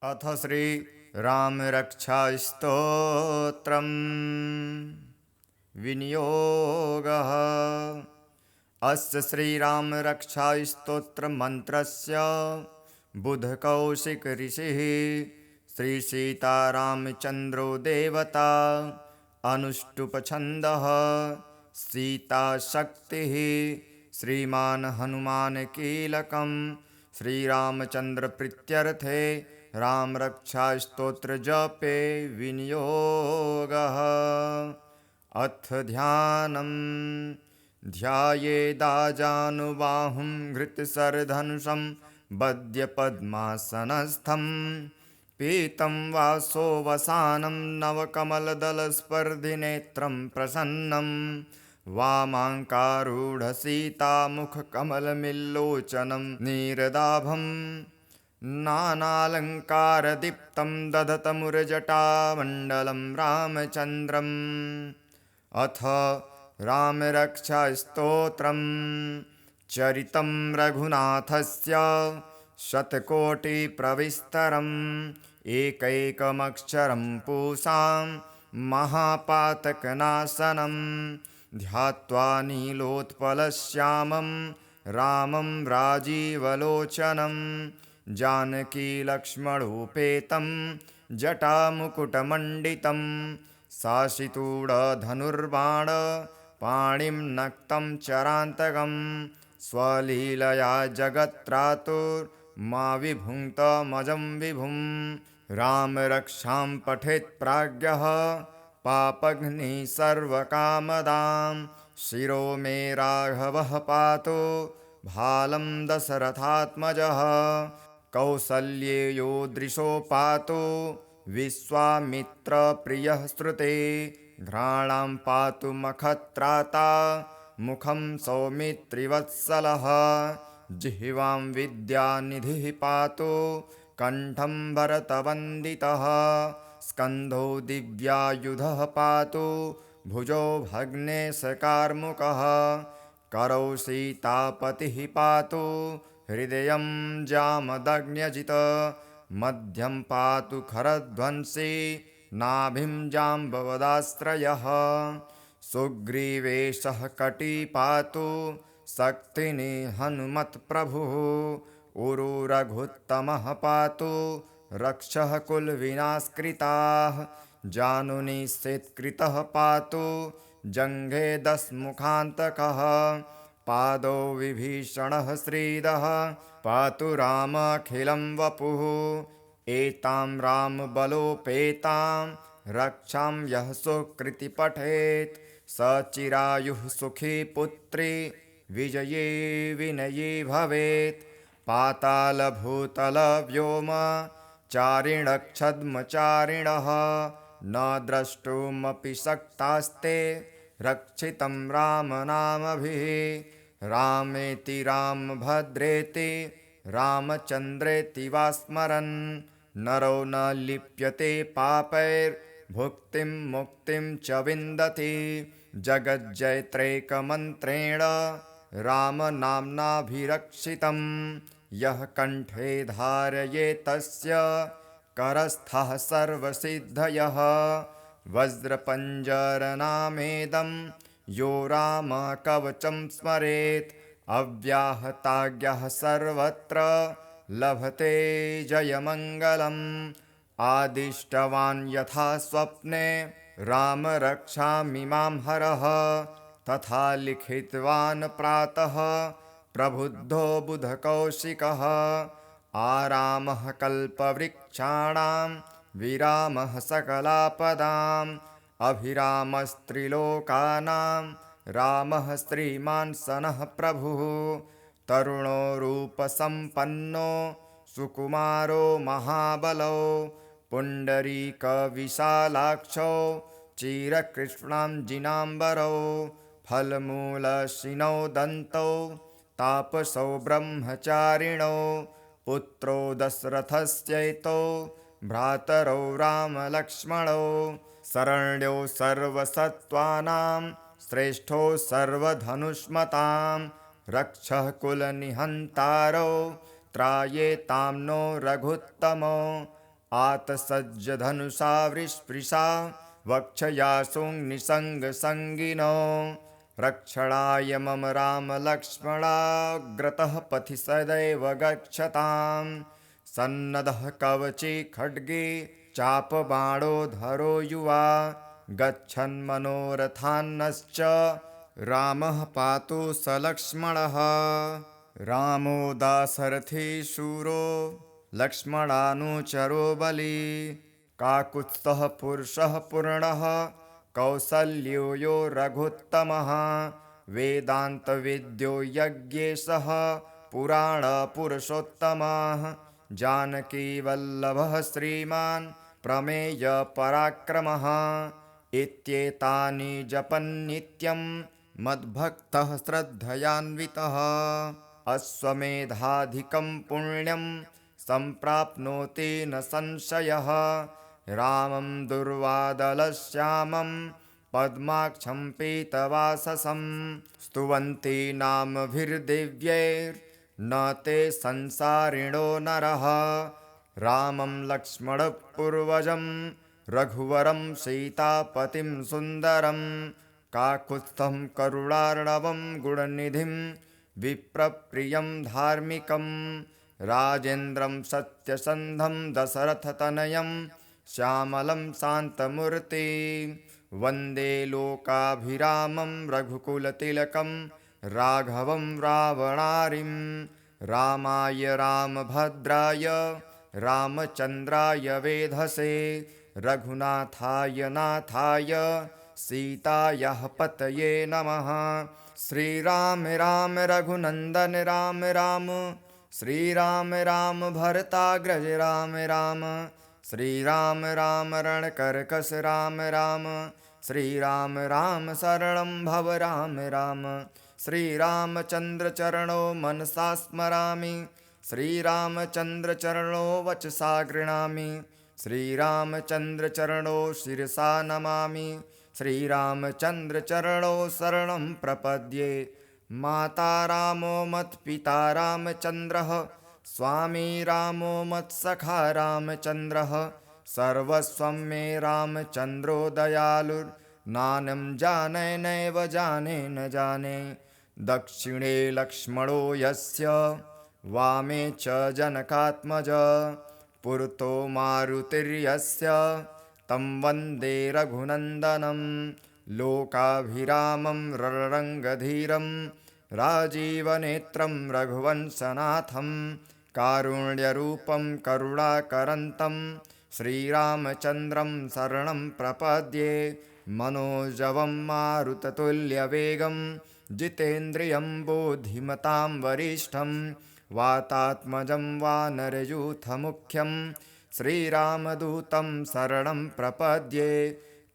अथ श्री रामरक्षास्तोत्रम् विनियोगः। अस्य श्रीरामरक्षास्तोत्रमन्त्रस्य बुधकौशिक ऋषिः श्रीसीतारामचन्द्रो देवता अनुष्टुप् सीताशक्तिः श्रीमान् हनुमान् कीलकं श्रीरामचन्द्रप्रीत्यर्थे रामरक्षास्तोत्र जपे विनियोगः। अथ ध्यानम्। ध्यायेदाजानुबाहुं घृतसरधनुषं वद्यपद्मासनस्थं पीतं वासोवसानं नवकमलदलस्पर्धिनेत्रं प्रसन्नं वामाङ्कारूढसीतामुखकमलमिल्लोचनं नीरदाभं नानालङ्कारदीप्तं दधतमुरजटामण्डलं रामचन्द्रम्। अथ रामरक्षास्तोत्रम्। चरितं रघुनाथस्य शतकोटिप्रविस्तरम् एकैकमक्षरं पूषां महापातकनाशनं ध्यात्वा नीलोत्पलश्यामं रामं राजीवलोचनं जानकीलक्ष्मणोपेतं जटामुकुटमण्डितं साशितूढधनुर्बाण पाणिं नक्तं चरान्तकं स्वलीलया जगत्त्रातुर्मा विभुङ्क्तमजं विभुं रामरक्षां पठेत् प्राज्ञः पापघ्निः सर्वकामदां शिरो मे राघवः पातु भालं दशरथात्मजः कौसल्येयो दृशो पातु विश्वामित्रप्रियः श्रुते घ्राणां पातु मखत्राता मुखं सौमित्रिवत्सलः जिह्वां विद्यानिधिः पातु कण्ठं भरतवन्दितः स्कन्धो दिव्यायुधः पातु भुजो भग्नेशकार्मुकः करौ सीतापतिः पातु हृदयं जामदग्न्यजित मध्यं पातु खरध्वंसी नाभिं जाम्बवदाश्रयः सुग्रीवेशः कटी पातु शक्तिनि हनुमत्प्रभुः उरु रघुत्तमः पातु रक्षः कुलविनाशकृताः जानुनिषेत्कृतः पातु जङ्घे दशमुखान्तकः पादौ विभीषणः श्रीदः पातु रामखिलं वपुः एतां रामबलोपेतां रक्षां यः सुकृति पठेत् स चिरायुः सुखी पुत्री विजयी विनयी भवेत् पातालभूतलव्योम चारिणक्षद्मचारिणः न द्रष्टुमपि शक्तास्ते रक्षितं रामनामभिः रामेति रामभद्रेति रामचन्द्रेति वा स्मरन् नरो न लिप्यते पापैर्भुक्तिं मुक्तिं च विन्दति जगज्जयत्रैकमन्त्रेण रामनाम्नाभिरक्षितं यः कण्ठे धारयेत् तस्य करस्थः सर्वसिद्धयः वज्रपञ्जरनामेदं यो रामकवचं स्मरेत् अव्याहताज्ञः सर्वत्र लभते जयमङ्गलम् आदिष्टवान् यथा स्वप्ने राम रक्षामि मां हरः तथा लिखितवान् प्रातः प्रबुद्धो बुधकौशिकः आरामः कल्पवृक्षाणां विरामः सकलापदाम् अभिरामस्त्रिलोकानां रामः श्रीमान् सनः प्रभुः तरुणो रूपसम्पन्नो सुकुमारो महाबलो पुण्डरीकविशालाक्षो चिरकृष्णाञ्जिनाम्बरो फलमूलशिनो दन्तौ तापसौ ब्रह्मचारिणो पुत्रो दशरथस्यैतो भ्रातरौ रामलक्ष्मणौ शरण्यो सर्वसत्त्वानां श्रेष्ठो सर्वधनुष्मतां रक्षः कुलनिहन्तारो त्रायेतां नो रघुत्तमो आतसज्जधनुषा वृष्पृशा वक्षया सुनिसङ्गसङ्गिनो रक्षणाय मम रामलक्ष्मणाग्रतः पथि सदैव गच्छताम् सन्नदः कवचे खड्गे चापबाणोधरो युवा गच्छन्मनोरथान्नश्च रामः पातु स लक्ष्मणः रामो दाशरथी शूरो लक्ष्मणानुचरो बली काकुत्स्थः पुरुषः पूर्णः कौसल्यो यो रघुत्तमः वेदान्तविद्यो यज्ञेशः पुराणपुरुषोत्तमः जानकीवल्लभः श्रीमान् प्रमेयपराक्रमः इत्येतानि जपन्नित्यं मद्भक्तः श्रद्धयान्वितः अश्वमेधाधिकं पुण्यं सम्प्राप्नोति न संशयः रामं दुर्वादलश्यामं पद्माक्षं पीतवाससं स्तुवन्ति नामभिर्दिव्यैर्न ते संसारिणो नरः रामं लक्ष्मणपूर्वजं रघुवरं सीतापतिं सुन्दरं काकुत्स्थं करुणार्णवं गुणनिधिं विप्रप्रियं धार्मिकं राजेन्द्रं सत्यसन्धं दशरथतनयं श्यामलं शान्तमूर्ति वन्दे लोकाभिरामं रघुकुलतिलकं राघवं रावणारिं रामाय रामभद्राय रामचन्द्राय वेधसे रघुनाथाय नाथाय सीतायाः पतये नमः श्रीराम राम रघुनन्दन राम राम श्रीराम राम भरताग्रज राम राम श्रीराम राम रणकर्कश राम राम श्रीराम राम शरणं भव राम राम श्रीरामचन्द्रचरणो मनसा स्मरामि श्रीरामचन्द्रचरणो वचसा गृह्णामि श्रीरामचन्द्रचरणो शिरसा नमामि श्रीरामचन्द्रचरणो शरणं प्रपद्ये माता रामो मत्पिता रामचन्द्रः स्वामी रामो मत्सखा रामचन्द्रः सर्वस्वं मे रामचन्द्रो दयालुर्नानं जाने नैव जाने न जाने दक्षिणे लक्ष्मणो यस्य वामे च जनकात्मज पुरतो मारुतिर्यस्य तं वन्दे रघुनन्दनं लोकाभिरामं रणरङ्गधीरं राजीवनेत्रं रघुवंशनाथं कारुण्यरूपं करुणाकरन्तं श्रीरामचन्द्रं शरणं प्रपद्ये मनोजवं मारुततुल्यवेगं जितेन्द्रियं बुद्धिमतां वरिष्ठं वातात्मजं वानरयूथमुख्यं श्रीरामदूतं शरणं प्रपद्ये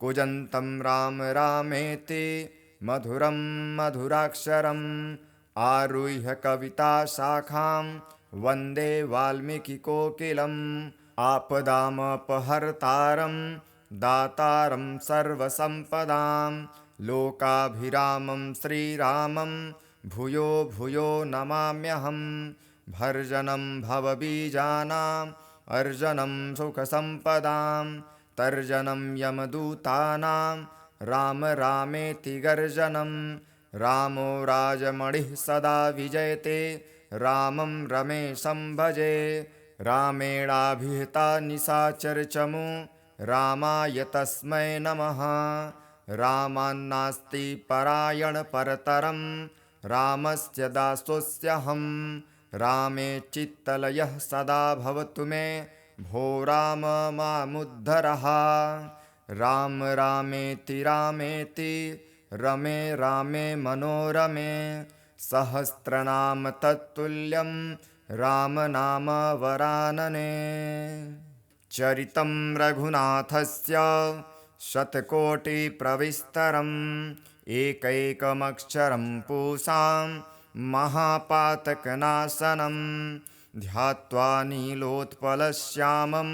कूजन्तं राम रामेति मधुरं मधुराक्षरम् आरुह्य कविताशाखां वन्दे वाल्मीकिकोकिलम् आपदामपहर्तारं दातारं सर्वसम्पदां लोकाभिरामं श्रीरामं भूयो भूयो नमाम्यहं भर्जनं भवबीजानाम् अर्जनं सुखसम्पदां तर्जनं यमदूतानां राम रामेति गर्जनं रामो राजमणिः सदा विजयते रामं रमेशं भजे रामेणाभिहिता निशाचरचमु रामाय तस्मै नमः रामान्नास्ति परायणपरतरं रामस्य दासोऽस्यहं रामे चित्तलयः सदा भवतु मे भो राम मामुद्धरः राम रामेति रामेति रमे रामे मनोरमे सहस्रनाम तत्तुल्यं राम नाम वरानने चरितं रघुनाथस्य शतकोटिप्रविस्तरम् एकैकमक्षरं पूसां महापातकनाशनं ध्यात्वा नीलोत्पलश्यामं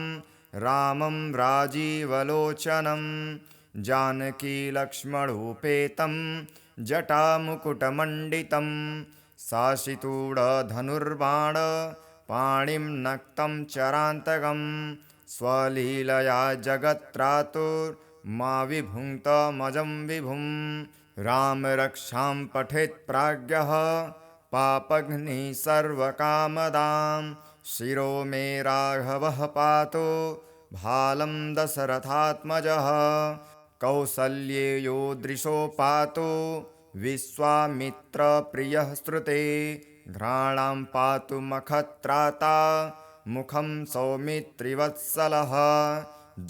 रामं राजीवलोचनं जानकीलक्ष्मणोपेतं जटामुकुटमण्डितं शासितूढधनुर्बाण पाणिं नक्तं चरान्तकं स्वलीलया जगत्त्रातुर्मा विभुङ्क्तमजं विभुं रामरक्षां पठेत् प्राज्ञः पापघ्निः सर्वकामदां शिरो मे राघवः पातु भालं दशरथात्मजः कौसल्येयो दृशो पातु विश्वामित्रप्रियः श्रुते घ्राणां पातु मखत्राता मुखं सौमित्रिवत्सलः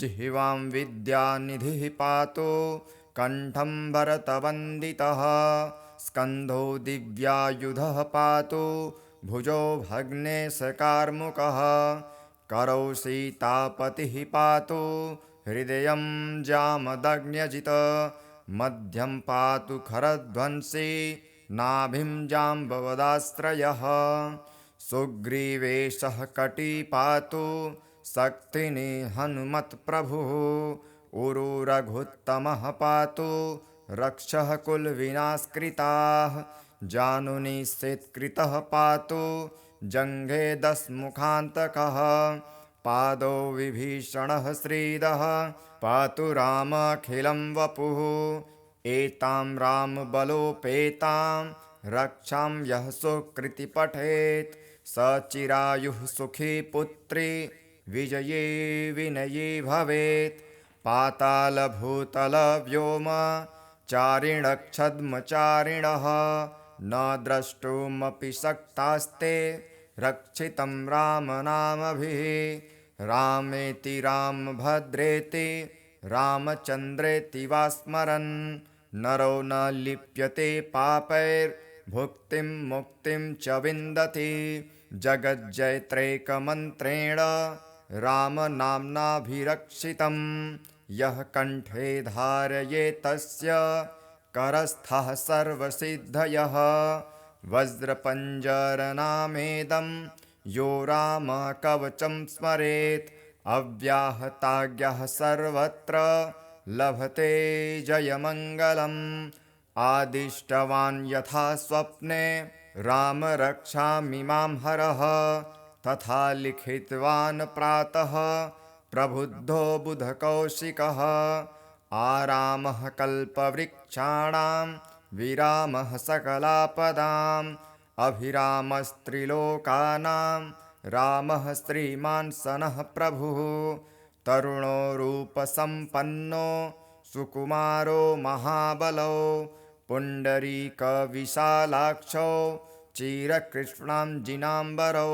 जिह्वां विद्यानिधिः पातु कण्ठं भरतवन्दितः स्कन्धो दिव्यायुधः पातु भुजो भग्नेशकार्मुकः करौ सीतापतिः पातु हृदयं जामदग्न्यजित मध्यं पातु खरध्वंसी नाभिं जाम्बवदाश्रयः सुग्रीवेशः कटी पातु शक्तिनी हनुमत्प्रभुः उरु रघुत्तमः पातु रक्षः कुलविनाशकृताः जानुनी शेत्कृतः पातु जङ्घे दशमुखान्तकः पादौ विभीषणः श्रीदः पातु रामखिलं वपुः एतां रामबलोपेतां रक्षां यः सुकृति पठेत् स चिरायुः सुखी पुत्री विजये विनये भवेत् पातालभूतलव्योम चारिणक्षद्मचारिणः न द्रष्टुमपि शक्तास्ते रक्षितं रामनामभिः रामेति रामभद्रेति रामचन्द्रेति वा स्मरन् नरो न लिप्यते पापैर्भुक्तिं मुक्तिं च विन्दति जगज्जयत्रैकमन्त्रेण रामनाम्नाभिरक्षितं यः कण्ठे धारयेत् तस्य करस्थः सर्वसिद्धयः वज्रपञ्जरनामेदं यो रामकवचं स्मरेत् अव्याहताज्ञः सर्वत्र लभते जयमङ्गलम् आदिष्टवान् यथा स्वप्ने राम रक्षामि मां हरः तथा लिखितवान् प्रातः प्रबुद्धो बुधकौशिकः आरामः कल्पवृक्षाणां विरामः सकलापदाम् अभिरामस्त्रिलोकानां रामः श्रीमान् सनः प्रभुः तरुणो रूपसम्पन्नो सुकुमारो महाबलो पुण्डरीकविशालाक्षो चिरकृष्णाञ्जिनाम्बरो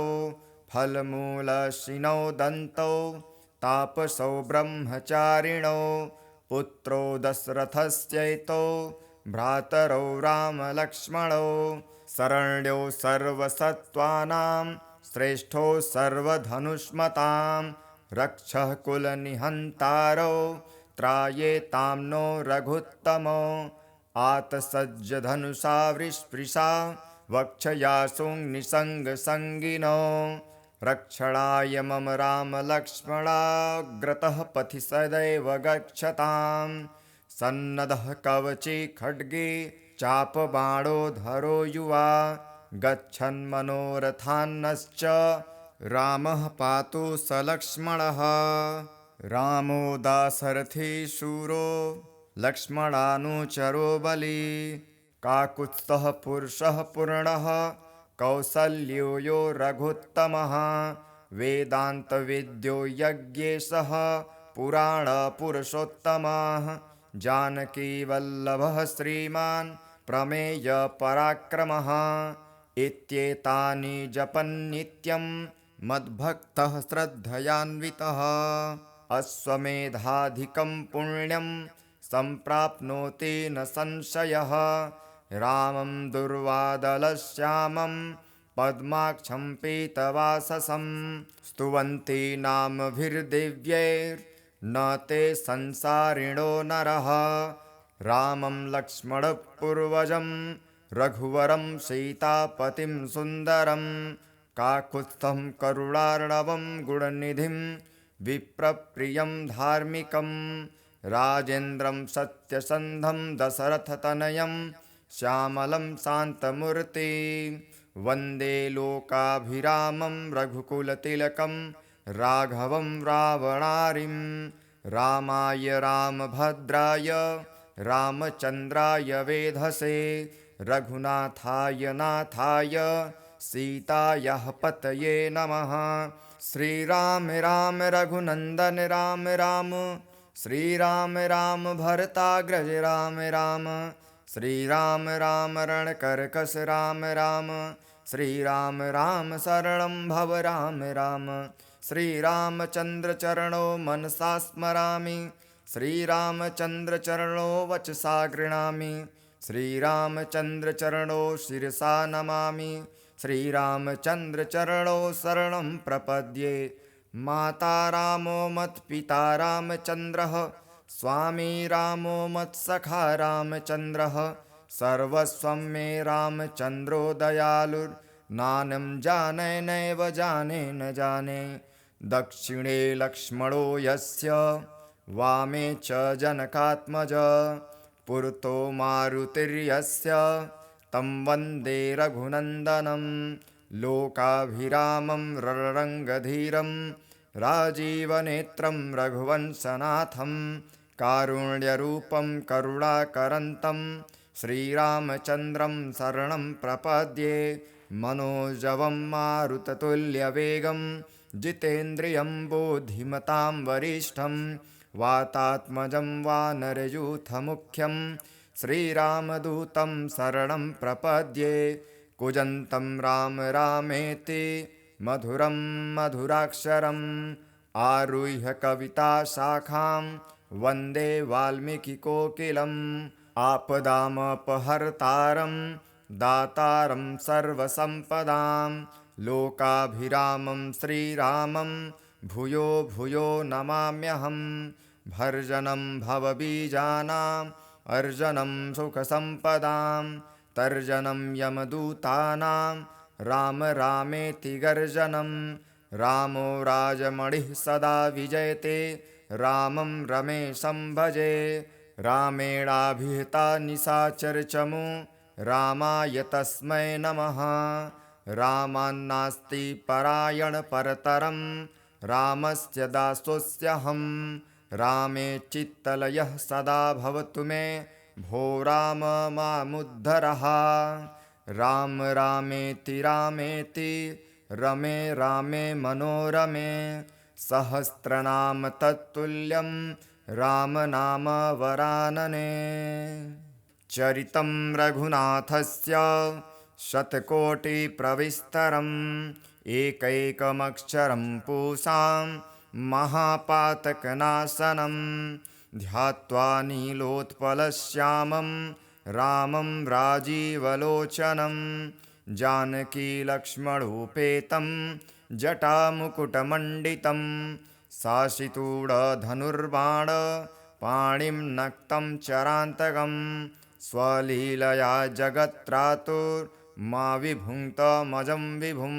फलमूलशिनो दन्तौ तापसौ ब्रह्मचारिणो पुत्रो दशरथस्यैतो भ्रातरौ रामलक्ष्मणौ शरण्यो सर्वसत्त्वानां श्रेष्ठो सर्वधनुष्मतां रक्षः कुलनिहन्तारो त्रायेतां नो रघुत्तमो आतसज्जधनुषा वृष्पृशा वक्षयासुनिसङ्गसङ्गिनो रक्षणाय मम रामलक्ष्मणाग्रतः पथि सदैव गच्छताम् सन्नदः कवची खड्गे चापबाणोधरो युवा गच्छन्मनोरथान्नश्च रामः पातु सलक्ष्मणः रामो दाशरथी शूरो लक्ष्मणानुचरो बली काकुत्स्थः पुरुषः पूर्णः कौसल्यो यो रघुत्तमः वेदान्तविद्यो यज्ञेशः पुराणपुरुषोत्तमः जानकीवल्लभः श्रीमान् प्रमेयपराक्रमः इत्येतानि जपन्नित्यं मद्भक्तः श्रद्धयान्वितः अश्वमेधाधिकं पुण्यं सम्प्राप्नोति न संशयः रामं दुर्वादलश्यामं पद्माक्षं पीतवाससं स्तुवन्ति नामभिर्दिव्यैर्न ते संसारिणो नरः रामं लक्ष्मणपूर्वजं रघुवरं सीतापतिं सुन्दरं काकुत्स्थं करुणार्णवं गुणनिधिं विप्रप्रियं धार्मिकं राजेन्द्रं सत्यसन्धं दशरथतनयं श्यामलं शान्तमूर्ति वन्दे लोकाभिरामं रघुकुलतिलकं राघवं रावणारिं रामाय रामभद्राय रामचन्द्राय वेधसे रघुनाथाय नाथाय सीतायाः पतये नमः। श्रीराम राम रघुनन्दन राम राम श्रीराम राम भरताग्रज राम राम श्रीराम राम रणकर्कश राम राम श्रीराम राम शरणं भव राम राम श्रीरामचन्द्रचरणो मनसा स्मरामि श्रीरामचन्द्रचरणो वचसा गृह्णामि श्रीरामचन्द्रचरणो शिरसा नमामि श्रीरामचन्द्रचरणो शरणं प्रपद्ये। माता रामो मत्पिता रामचन्द्रः स्वामी रामो मत्सखा रामचन्द्रः सर्वस्वं मे रामचन्द्रो दयालुर्नानं जाने नैव जाने न जाने। दक्षिणे लक्ष्मणो यस्य वामे च जनकात्मज पुरतो मारुतिर्यस्य तं वन्दे रघुनन्दनं। लोकाभिरामं रणरङ्गधीरं राजीवनेत्रं रघुवंशनाथं कारुण्यरूपं करुणाकरन्तं श्रीरामचन्द्रं शरणं प्रपद्ये। मनोजवं मारुततुल्यवेगं जितेन्द्रियं बुद्धिमतां वरिष्ठं वातात्मजं वानरयूथमुख्यं श्रीरामदूतं शरणं प्रपद्ये। कूजन्तं राम रामेति मधुरं मधुराक्षरम् आरुह्य कविताशाखां वन्दे वाल्मीकिकोकिलम्। आपदामपहर्तारं दातारं सर्वसम्पदां लोकाभिरामं श्रीरामं भूयो भूयो नमाम्यहं। भर्जनं भवबीजानाम् अर्जनं सुखसम्पदां तर्जनं यमदूतानां राम रामेति गर्जनं। रामो राजमणिः सदा विजयते रामं रमेशं भजे। रामेणाभिहिता निशाचरचमू रामाय तस्मै नमः। रामान्नास्ति परायणपरतरं रामस्य दासोऽस्यहं। रामे चित्तलयः सदा भवतु मे भो राम मामुद्धरः। राम रामेति रामेति रमे रामे मनोरमे सहस्रनाम तत्तुल्यं राम नाम वरानने। चरितं रघुनाथस्य शतकोटिप्रविस्तरम् एकैकमक्षरं पूसां महापातकनाशनं ध्यात्वा नीलोत्पलश्यामं रामं राजीवलोचनं जानकीलक्ष्मणोपेतं जटामुकुटमण्डितं साशितूढधनुर्बाण पाणिं नक्तं चरान्तकं स्वलीलया जगत्त्रातुर्मा विभुङ्क्तमजं विभुं।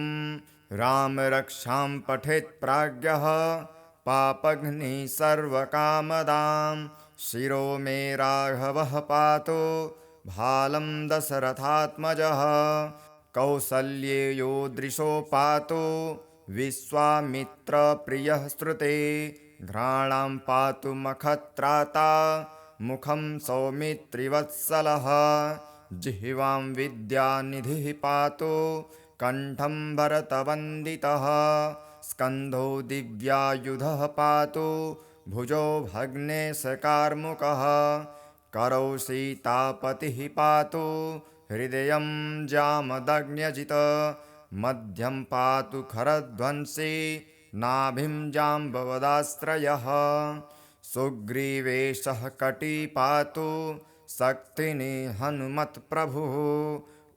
राम रक्षां पठेत् प्राज्ञः पापघ्निः सर्वकामदां शिरो मे राघवः पातु भालं दशरथात्मजः। कौसल्येयो दृशो पातु विश्वामित्रप्रियः श्रुते घ्राणां पातु मखत्राता मुखं सौमित्रिवत्सलः। जिह्वां विद्यानिधिः पातु कण्ठं भरतवन्दितः स्कन्धो दिव्यायुधः पातु भुजो भग्नेशकार्मुकः। करौ सीतापतिः पातु हृदयं जामदग्न्यजित मध्यं पातु खरध्वंसी नाभिं जाम्बवदाश्रयः। सुग्रीवेशः कटी पातु शक्तिनि हनुमत्प्रभुः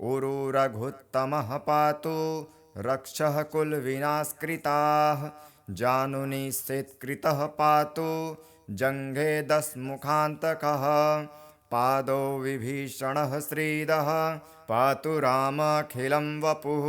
उरु रघुत्तमः पातु रक्षः कुलविनाशकृताः। जानुनि शेत्कृतः पातु जङ्घे दशमुखान्तकः पादौ विभीषणः श्रीदः पातु रामखिलं वपुः।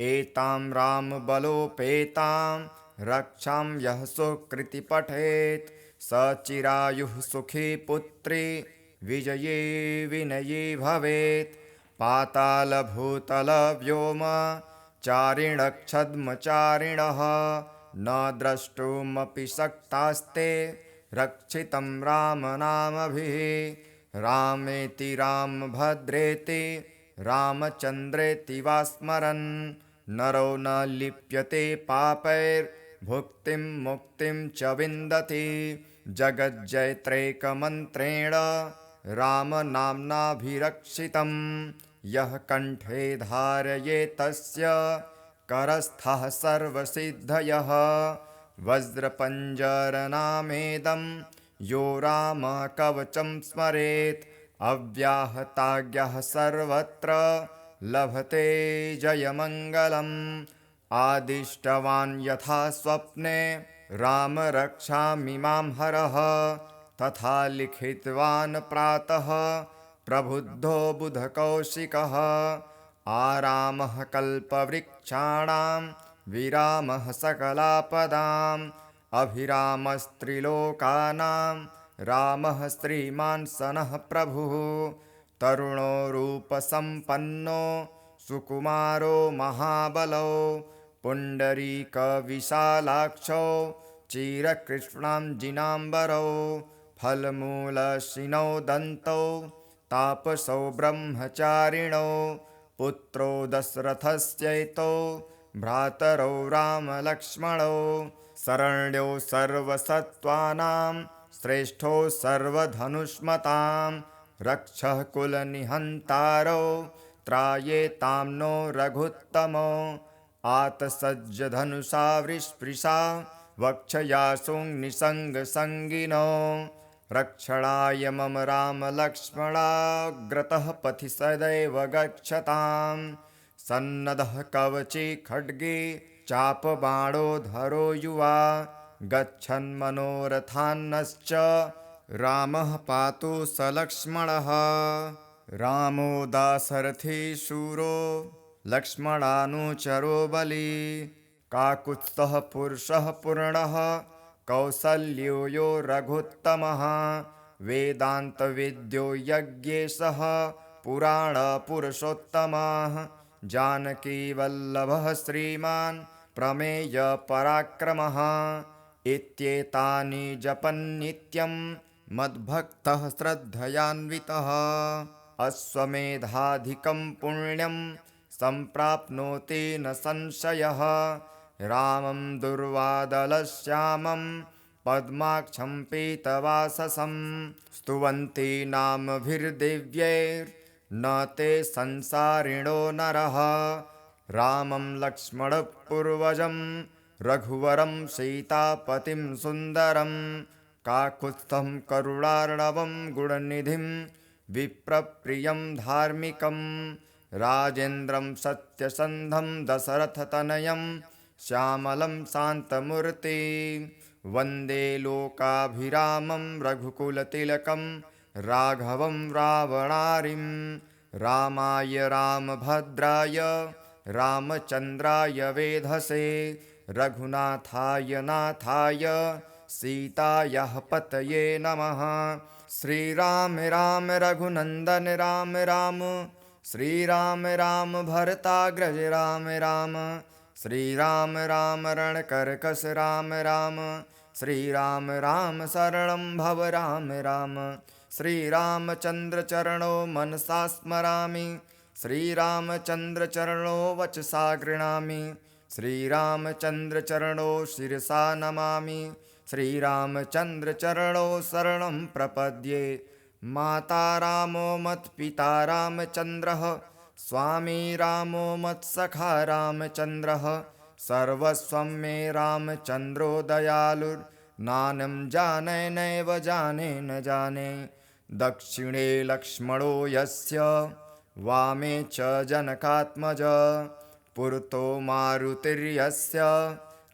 एतां रामबलोपेतां रक्षां यः सुकृति पठेत् स चिरायुः सुखी पुत्री विजये विनयी भवेत्। पातालभूतलव्योम चारिणक्षद्मचारिणः न द्रष्टुमपि शक्तास्ते रक्षितं रामनामभिः। रामेति रामभद्रेति रामचन्द्रेति वा स्मरन् नरो न लिप्यते पापैर्भुक्तिं मुक्तिं च विन्दति। जगज्जयत्रैकमन्त्रेण रामनाम्नाभिरक्षितं यः कण्ठे धारयेत्तस्य करस्थः सर्वसिद्धयः। वज्रपञ्जरनामेदं यो रामकवचं स्मरेत् अव्याहताज्ञः सर्वत्र लभते जयमङ्गलम्। आदिष्टवान् यथा स्वप्ने राम रक्षामि मां हरः तथा लिखितवान् प्रातः प्रबुद्धो बुधकौशिकः। आरामः कल्पवृक्षाणां विरामः सकलापदाम् अभिरामस्त्रिलोकानां रामः श्रीमान् सनः प्रभुः। तरुणो रूपसम्पन्नो सुकुमारो महाबलो पुण्डरीकविशालाक्षो चिरकृष्णाञ्जिनाम्बरो फलमूलशिनो दन्तौ तापसौ ब्रह्मचारिणौ पुत्रो दशरथस्यैतो भ्रातरौ रामलक्ष्मणौ शरण्यो सर्वसत्त्वानां श्रेष्ठो सर्वधनुष्मतां रक्षः कुलनिहन्तारो त्रायेतां नो रघुत्तमो। आतसज्जधनुषा वृष्पृशा वक्षयासुं निसङ्गसङ्गिनो रक्षणाय मम रामलक्ष्मणाग्रतः पथि सदैव गच्छतां। सन्नद्धः कवची खड्गे चापबाणोधरो युवा गच्छन्मनोरथान्नश्च रामः पातु स लक्ष्मणः। रामो दाशरथी शूरो लक्ष्मणानुचरो बली काकुत्स्थः पुरुषः पूर्णः कौसल्यो यो रघुत्तमः। वेदान्तविद्यो यज्ञेशः पुराणपुरुषोत्तमः जानकीवल्लभः श्रीमान् प्रमेयपराक्रमः। इत्येतानि जपन्नित्यं मद्भक्तः श्रद्धयान्वितः अश्वमेधाधिकं पुण्यं सम्प्राप्नोति न संशयः। रामं दुर्वादलश्यामं पद्माक्षं पीतवाससं स्तुवन्ति नामभिर्दिव्यैर्न ते संसारिणो नरः। रामं लक्ष्मणपूर्वजं रघुवरं सीतापतिं सुन्दरं काकुत्स्थं करुणार्णवं गुणनिधिं विप्रप्रियं धार्मिकं राजेन्द्रं सत्यसन्धं दशरथतनयं श्यामलं शान्तमूर्ति वन्दे लोकाभिरामं रघुकुलतिलकं राघवं रावणारिं। रामाय रामभद्राय रामचन्द्राय वेधसे रघुनाथाय नाथाय सीतायाः पतये नमः। श्रीराम राम रघुनन्दन राम राम श्रीराम राम भरताग्रज राम राम श्रीराम राम रणकर्कश राम राम श्रीराम राम शरणं भव राम राम। श्रीरामचन्द्रचरणो मनसा स्मरामि श्रीरामचन्द्रचरणो वचसा गृह्णामि श्रीरामचन्द्रचरणो शिरसा नमामि श्रीरामचन्द्रचरणो शरणं प्रपद्ये। माता रामो मत्पिता रामचन्द्रः स्वामी रामो मत्सखा रामचन्द्रः सर्वस्वं मे रामचन्द्रो दयालुर्नानं जाने नैव जाने न जाने। दक्षिणे लक्ष्मणो यस्य वामे च जनकात्मज पुरतो मारुतिर्यस्य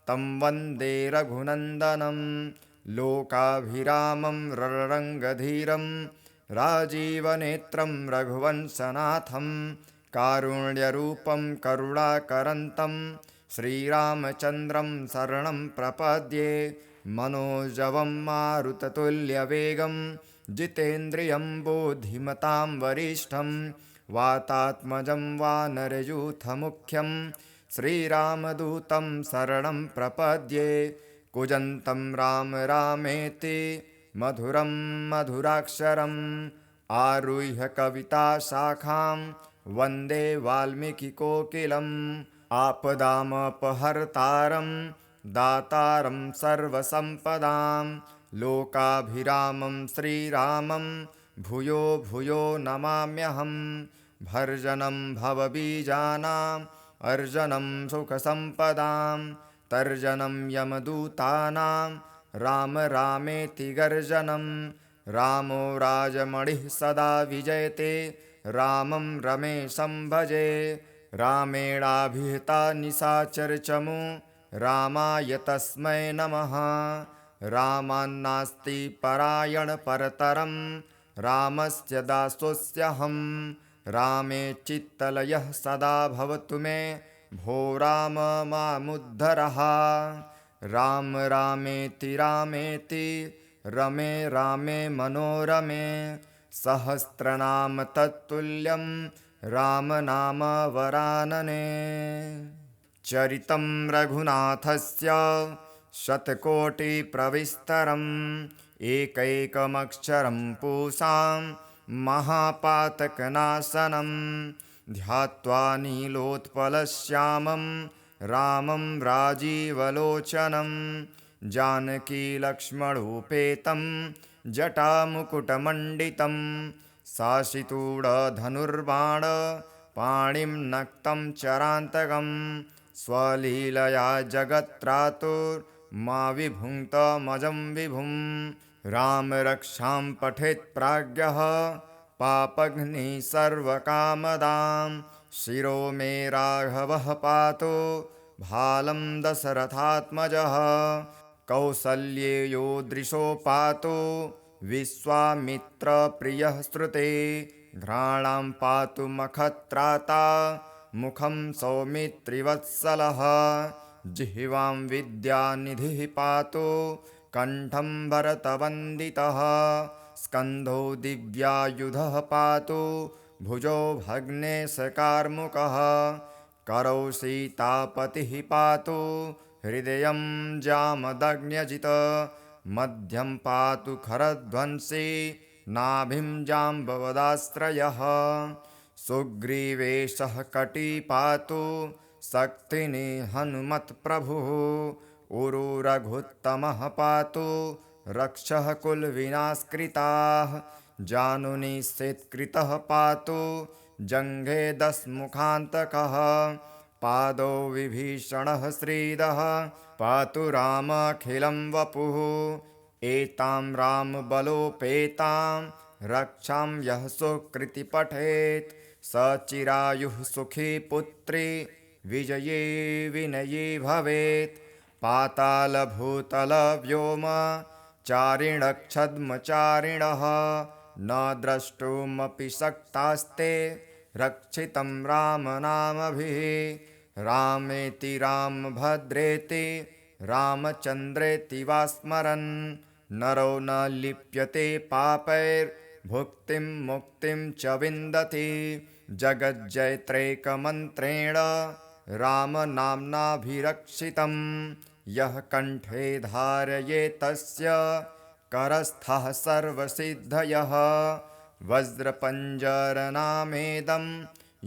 तं वन्दे रघुनन्दनं। लोकाभिरामं रणरङ्गधीरं राजीवनेत्रं रघुवंशनाथं कारुण्यरूपं करुणाकरन्तं श्रीरामचन्द्रं शरणं प्रपद्ये। मनोजवं मारुततुल्यवेगं जितेन्द्रियं बुद्धिमतां वरिष्ठं वातात्मजं वानरयूथमुख्यं श्रीरामदूतं शरणं प्रपद्ये कूजन्तं राम रामेति मधुरं मधुराक्षरम् आरुह्य कविताशाखां वन्दे वाल्मीकिकोकिलम् आपदामपहर्तारं दातारं सर्वसम्पदां लोकाभिरामं श्रीरामं भूयो भूयो नमाम्यहम् भर्जनं भवबीजानाम् अर्जनं सुखसम्पदां तर्जनं यमदूतानां राम रामेति गर्जनं रामो राजमणिः सदा विजयते रामं रमेशं भजे रामेणाभिहिता निशाचरचमु रामाय तस्मै नमः रामान्नास्ति परायणपरतरं रामस्य दासोऽस्यहं रामे चित्तलयः सदा भवतु मे भो राम मामुद्धरः राम रामेति रामेति रमे रामे मनोरमे सहस्रनाम तत्तुल्यं राम नाम वरानने चरितं रघुनाथस्य शतकोटिप्रविस्तरम् एकैकमक्षरं पूसां महापातकनाशनं ध्यात्वा नीलोत्पलश्यामं रामं राजीवलोचनं जानकीलक्ष्मणोपेतं जटामुकुटमण्डितं साशितूढधनुर्बाण पाणिं नक्तं चरान्तकं स्वलीलया जगत्त्रातुर्मा विभुङ्क्तमजं विभुं राम रक्षां पठेत् प्राज्ञः पापघ्निः सर्वकामदां शिरो मे राघवः पातु भालं दशरथात्मजः कौसल्येयो दृशो पातु विश्वामित्रप्रियः श्रुते घ्राणां पातु मखत्राता मुखं सौमित्रिवत्सलः जिह्वां विद्यानिधिः पातु कण्ठं भरतवन्दितः स्कन्धो दिव्यायुधः पातु भुजो भग्नेशकार्मुकः करौ सीतापतिः पातु हृदयं जामदग्न्यजित मध्यं पातु खरध्वंसी नाभिं जाम्बवदाश्रयः सुग्रीवेशः कटी पातु शक्तिनि हनुमत्प्रभुः उरु रघुत्तमः पातु रक्षः कुलविनाशकृताः जानुनि शेत्कृतः पातु जङ्घे दशमुखान्तकः पादौ विभीषणः श्रीदः पातु रामखिलं वपुः एतां रामबलोपेतां रक्षां यः सुकृति पठेत् स चिरायुः सुखी पुत्री विजये विनयी भवेत् पातालभूतलव्योम चारिणक्षद्मचारिणः न द्रष्टुमपि शक्तास्ते रक्षितं रामनामभिः रामेति रामभद्रेति रामचन्द्रेति वा स्मरन् नरो न लिप्यते पापैर्भुक्तिं मुक्तिं च विन्दति जगज्जयत्रैकमन्त्रेण रामनाम्नाभिरक्षितं यः कण्ठे धारयेत् तस्य करस्थः सर्वसिद्धयः वज्रपञ्जरनामेदं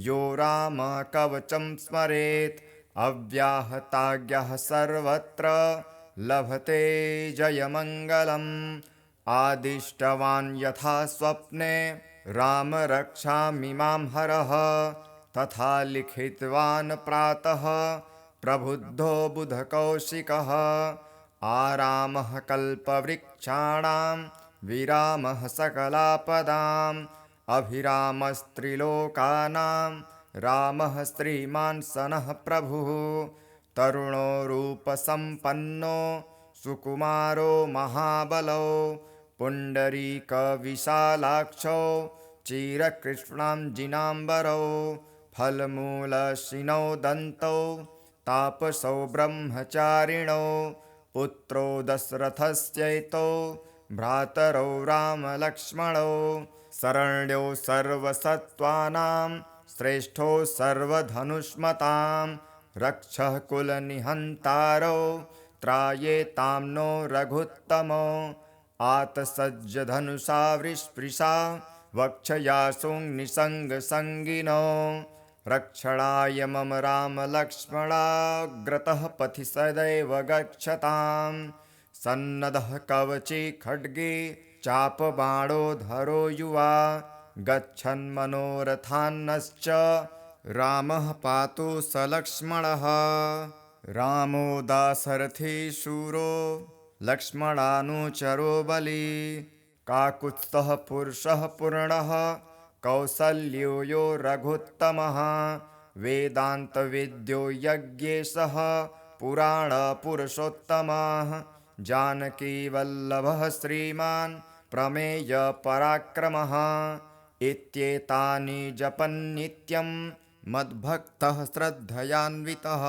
यो रामकवचं स्मरेत् अव्याहताज्ञः सर्वत्र लभते जयमङ्गलम् आदिष्टवान् यथा स्वप्ने राम रक्षामि मां हरः तथा लिखितवान् प्रातः प्रबुद्धो बुधकौशिकः आरामः कल्पवृक्षाणां विरामः सकलापदाम् अभिरामस्त्रिलोकानां रामः श्रीमान् सनः प्रभुः तरुणो रूपसम्पन्नो सुकुमारो महाबलो पुण्डरीकविशालाक्षो चिरकृष्णाञ्जिनाम्बरौ फलमूलशिनौ दन्तौ तापसौ ब्रह्मचारिणौ पुत्रो दशरथस्यैतौ भ्रातरौ रामलक्ष्मणौ शरण्यो सर्वसत्त्वानां श्रेष्ठो सर्वधनुष्मतां रक्षः कुलनिहन्तारो त्रायेतां नो रघुत्तमो आतसज्जधनुषा वृष्पृशा वक्षयासुं निसङ्गसङ्गिनो रक्षणाय मम रामलक्ष्मणाग्रतः पथि सदैव गच्छताम् सन्नदः कवचे खड्गे चापबाणोधरो युवा गच्छन्मनोरथान्नश्च रामः पातु स लक्ष्मणः रामो दाशरथी शूरो लक्ष्मणानुचरो बली काकुत्स्थः पुरुषः पूर्णः कौसल्यो यो रघुत्तमः वेदान्तविद्यो यज्ञेशः पुराणपुरुषोत्तमः जानकीवल्लभः श्रीमान् प्रमेयपराक्रमः इत्येतानि जपन्नित्यं मद्भक्तः श्रद्धयान्वितः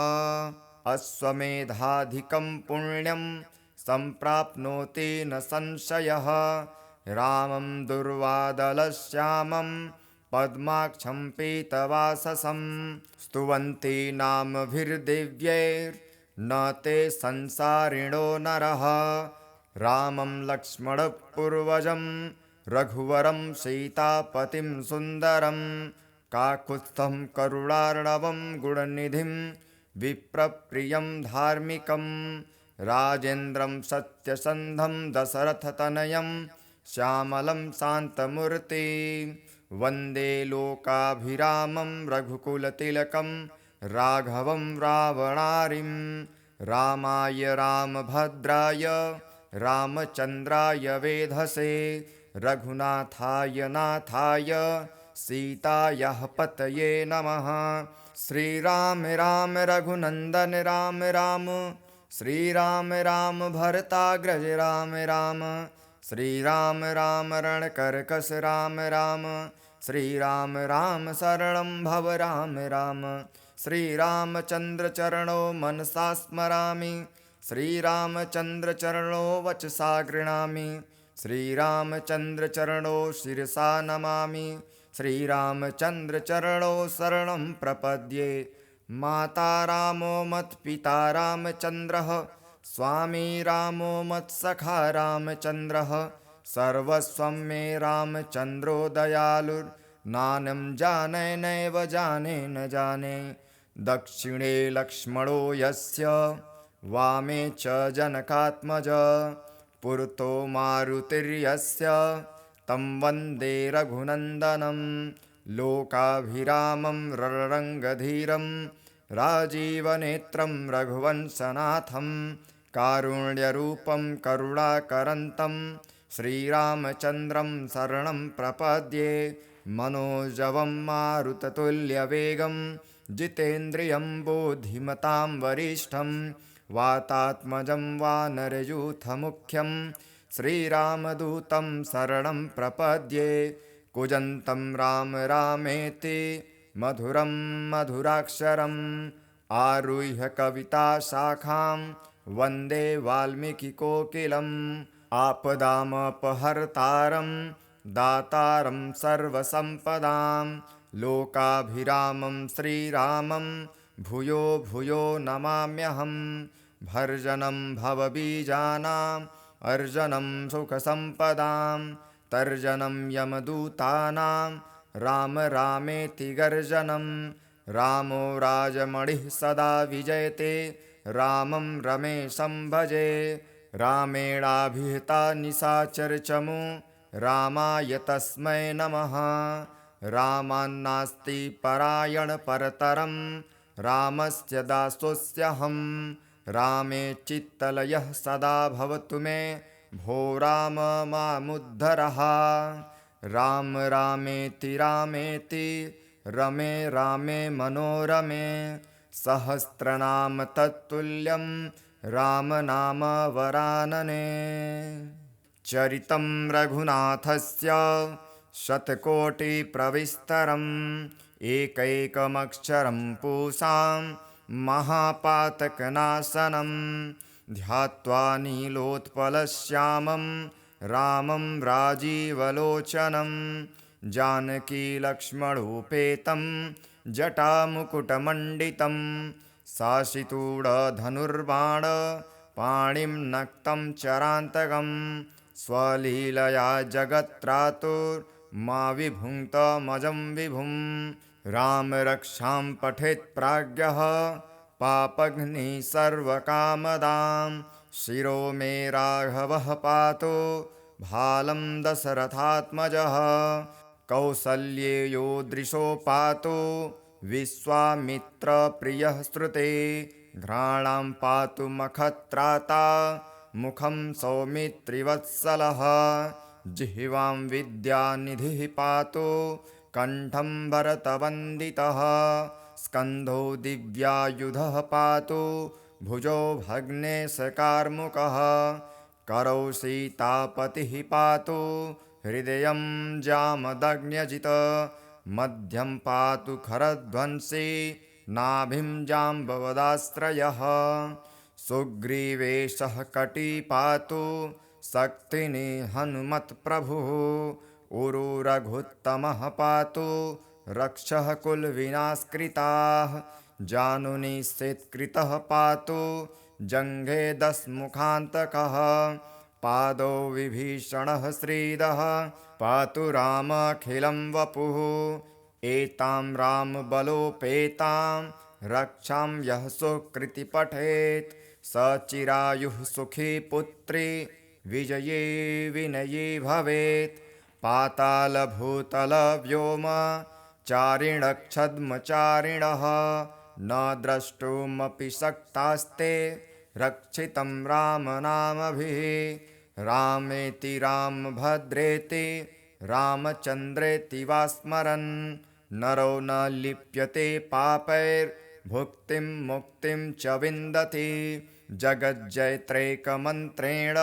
अश्वमेधाधिकं पुण्यं सम्प्राप्नोति न संशयः रामं दुर्वादलश्यामं पद्माक्षं पीतवाससं स्तुवन्ति नामभिर्दिव्यैर्न ते संसारिणो नरः रामं लक्ष्मणपूर्वजं रघुवरं सीतापतिं सुन्दरं काकुत्स्थं करुणार्णवं गुणनिधिं विप्रप्रियं धार्मिकं राजेन्द्रं सत्यसन्धं दशरथतनयं श्यामलं शान्तमूर्ति वन्दे लोकाभिरामं रघुकुलतिलकं राघवं रावणारिं रामाय रामभद्राय रामचन्द्राय वेधसे रघुनाथाय नाथाय सीतायाः पतये नमः श्रीराम राम रघुनन्दन राम राम श्रीराम राम भरताग्रज राम राम श्रीराम राम रणकर्कश राम राम श्रीराम राम शरणं भव राम राम श्रीरामचन्द्रचरणो मनसा स्मरामि श्रीरामचन्द्रचरणो वचसा गृह्णामि श्रीरामचन्द्रचरणो शिरसा नमामि श्रीरामचन्द्रचरणो शरणं प्रपद्ये माता रामो मत्पिता रामचन्द्रः स्वामी रामो मत्सखा रामचन्द्रः सर्वस्वं मे रामचन्द्रो दयालुर्नानं जाने नैव जाने न जाने दक्षिणे लक्ष्मणो यस्य वामे च जनकात्मज पुरतो मारुतिर्यस्य तं वन्दे रघुनन्दनं लोकाभिरामं रणरङ्गधीरं राजीवनेत्रं रघुवंशनाथं कारुण्यरूपं करुणाकरन्तं श्रीरामचन्द्रं शरणं प्रपद्ये मनोजवं मारुततुल्यवेगं जितेन्द्रियं बुद्धिमतां वरिष्ठं वातात्मजं वानरयूथमुख्यं श्रीरामदूतं शरणं प्रपद्ये कूजन्तं राम रामेति मधुरं मधुराक्षरम् आरुह्य कविताशाखां वन्दे वाल्मीकिकोकिलम् आपदामपहर्तारं दातारं सर्वसम्पदां लोकाभिरामं श्रीरामं भूयो भूयो नमाम्यहं भर्जनं भवबीजानाम् अर्जनं सुखसम्पदां तर्जनं यमदूतानां राम रामेति गर्जनं रामो राजमणिः सदा विजयते रामं रमेशं भजे रामेणाभिहिता निशाचरचमु रामाय तस्मै नमः रामान्नास्ति परायणपरतरं रामस्य दासोऽस्यहं रामे चित्तलयः सदा भवतु मे भो राम मामुद्धरः राम रामेति रामेति रमे रामे मनोरमे सहस्रनाम तत्तुल्यं राम नाम वरानने चरितं रघुनाथस्य शतकोटिप्रविस्तरम् एकैकमक्षरं पूसां महापातकनाशनं ध्यात्वा नीलोत्पलश्यामं रामं राजीवलोचनं जानकीलक्ष्मणोपेतं जटामुकुटमण्डितं साशितूढधनुर्बाण पाणिं नक्तं चरान्तकं स्वलीलया जगत्त्रातुर्मा विभुङ्क्तमजं विभुं रामरक्षां पठेत् प्राज्ञः पापघ्निः सर्वकामदां शिरो मे राघवः पातु भालं दशरथात्मजः कौसल्येयो दृशो पातु विश्वामित्रप्रियः श्रुते घ्राणां पातु मखत्राता मुखं सौमित्रिवत्सलः जिह्वां विद्यानिधिः पातु कण्ठं भरतवन्दितः स्कन्धो दिव्यायुधः पातु भुजो भग्नेशकार्मुकः करौ सीतापतिः पातु हृदयं जामदग्न्यजित मध्यं पातु खरध्वंसी नाभिं जाम्बवदाश्रयः सुग्रीवेशः कटी पातु शक्तिनी हनुमत्प्रभुः उरु रघुत्तमः पातु रक्षः कुलविनाशकृताः जानुनी शेत्कृतः पातु जङ्घे दशमुखान्तकः पादौ विभीषणः श्रीदः पातु रामखिलं वपुः एतां रामबलोपेतां रक्षां यः सुकृति पठेत् स चिरायुः सुखी पुत्री विजये विनये भवेत् पातालभूतलव्योम चारिणक्षद्मचारिणः न द्रष्टुमपि शक्तास्ते रक्षितं रामनामभिः रामेति रामभद्रेति रामचन्द्रेति वा स्मरन् नरो न लिप्यते पापैर्भुक्तिं मुक्तिं च विन्दति जगज्जयत्रैकमन्त्रेण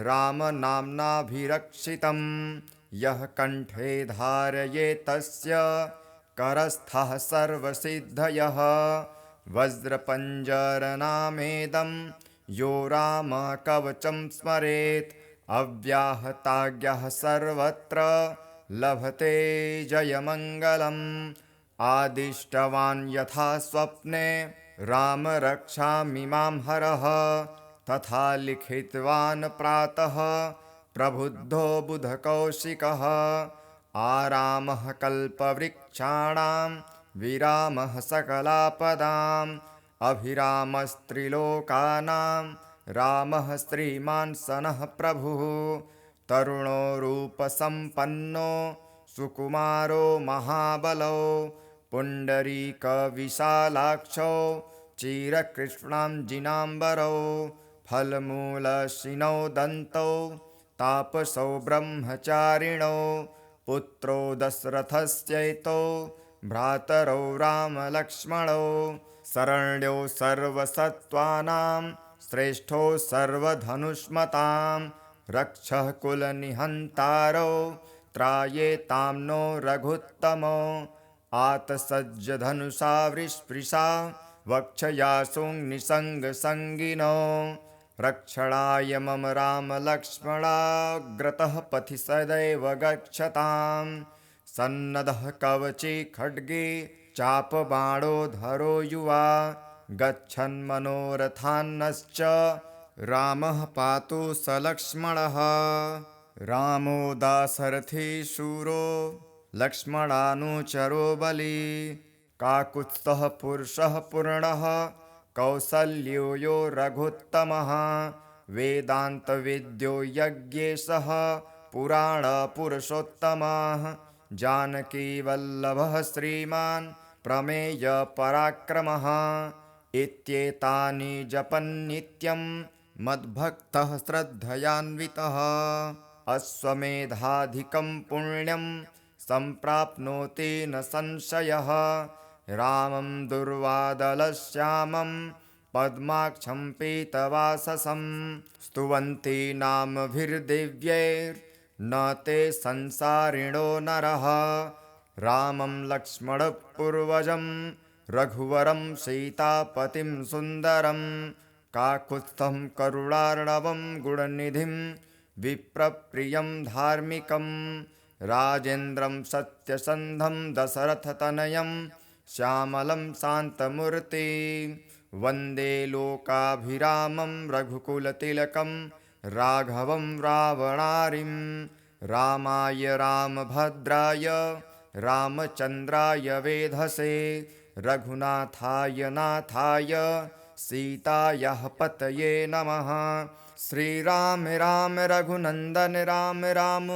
रामनाम्नाभिरक्षितं यः कण्ठे धारयेत् तस्य करस्थः सर्वसिद्धयः वज्रपञ्जरनामेदं यो रामकवचं स्मरेत् अव्याहताज्ञः सर्वत्र लभते जयमङ्गलम् आदिष्टवान् यथा स्वप्ने राम रक्षामि मां हरः तथा लिखितवान् प्रातः प्रबुद्धो बुधकौशिकः आरामः कल्पवृक्षाणां विरामः सकलापदाम् अभिरामस्त्रिलोकानां रामः श्रीमान् सनः प्रभुः तरुणो रूपसम्पन्नो सुकुमारो महाबलो पुण्डरीकविशालाक्षो चिरकृष्णाञ्जिनाम्बरो फलमूलशिनो दन्तौ तापसौ ब्रह्मचारिणो पुत्रो दशरथस्यैतो भ्रातरौ रामलक्ष्मणौ शरण्यो सर्वसत्त्वानां श्रेष्ठो सर्वधनुष्मतां रक्षः कुलनिहन्तारो त्रायेतां नो रघुत्तमो आतसज्जधनुषा वृष्पृशा वक्षयासुनिसङ्गसङ्गिनो रक्षणाय मम रामलक्ष्मणाग्रतः पथि सदैव गच्छताम् सन्नदः कवचे खड्गे चापबाणोधरो युवा गच्छन्मनोरथान्नश्च रामः पातु स लक्ष्मणः रामो दाशरथी शूरो लक्ष्मणानुचरो बली काकुत्स्थः पुरुषः पूर्णः कौसल्यो यो रघुत्तमः वेदान्तविद्यो यज्ञेशः पुराणपुरुषोत्तमः जानकीवल्लभः श्रीमान् प्रमेयपराक्रमः इत्येतानि जपन्नित्यं मद्भक्तः श्रद्धयान्वितः अश्वमेधाधिकं पुण्यं सम्प्राप्नोति न संशयः रामं दुर्वादलश्यामं पद्माक्षं पीतवाससं स्तुवन्ति नामभिर्दिव्यैर्न ते संसारिणो नरः रामं लक्ष्मणपूर्वजं रघुवरं सीतापतिं सुन्दरं काकुत्स्थं करुणार्णवं गुणनिधिं विप्रप्रियं धार्मिकं राजेन्द्रं सत्यसन्धं दशरथतनयं श्यामलं शान्तमूर्ति वन्दे लोकाभिरामं रघुकुलतिलकं राघवं रावणारिं रामाय रामभद्राय रामचन्द्राय वेधसे रघुनाथाय नाथाय सीतायाः पतये नमः। श्रीराम राम रघुनन्दन राम राम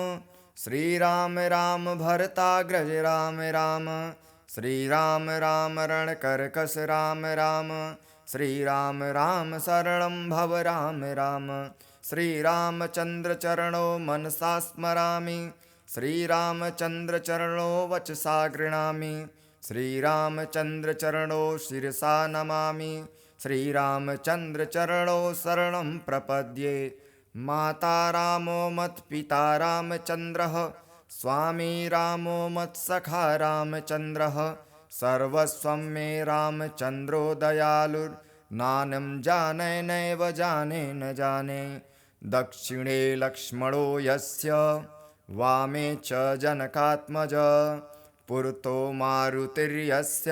श्रीराम राम भरताग्रज राम राम श्रीराम राम रणकर्कश राम राम श्रीराम राम शरणं भव राम राम श्रीरामचन्द्रचरणो मनसा स्मरामि श्रीरामचन्द्रचरणो वचसा गृह्णामि श्रीरामचन्द्रचरणो शिरसा नमामि श्रीरामचन्द्रचरणो शरणं प्रपद्ये। माता रामो मत्पिता रामचन्द्रः स्वामी रामो मत्सखा रामचन्द्रः सर्वस्वं मे रामचन्द्रो दयालुर्नानं जाने नैव जाने न जाने। दक्षिणे लक्ष्मणो यस्य वामे च जनकात्मज पुरतो मारुतिर्यस्य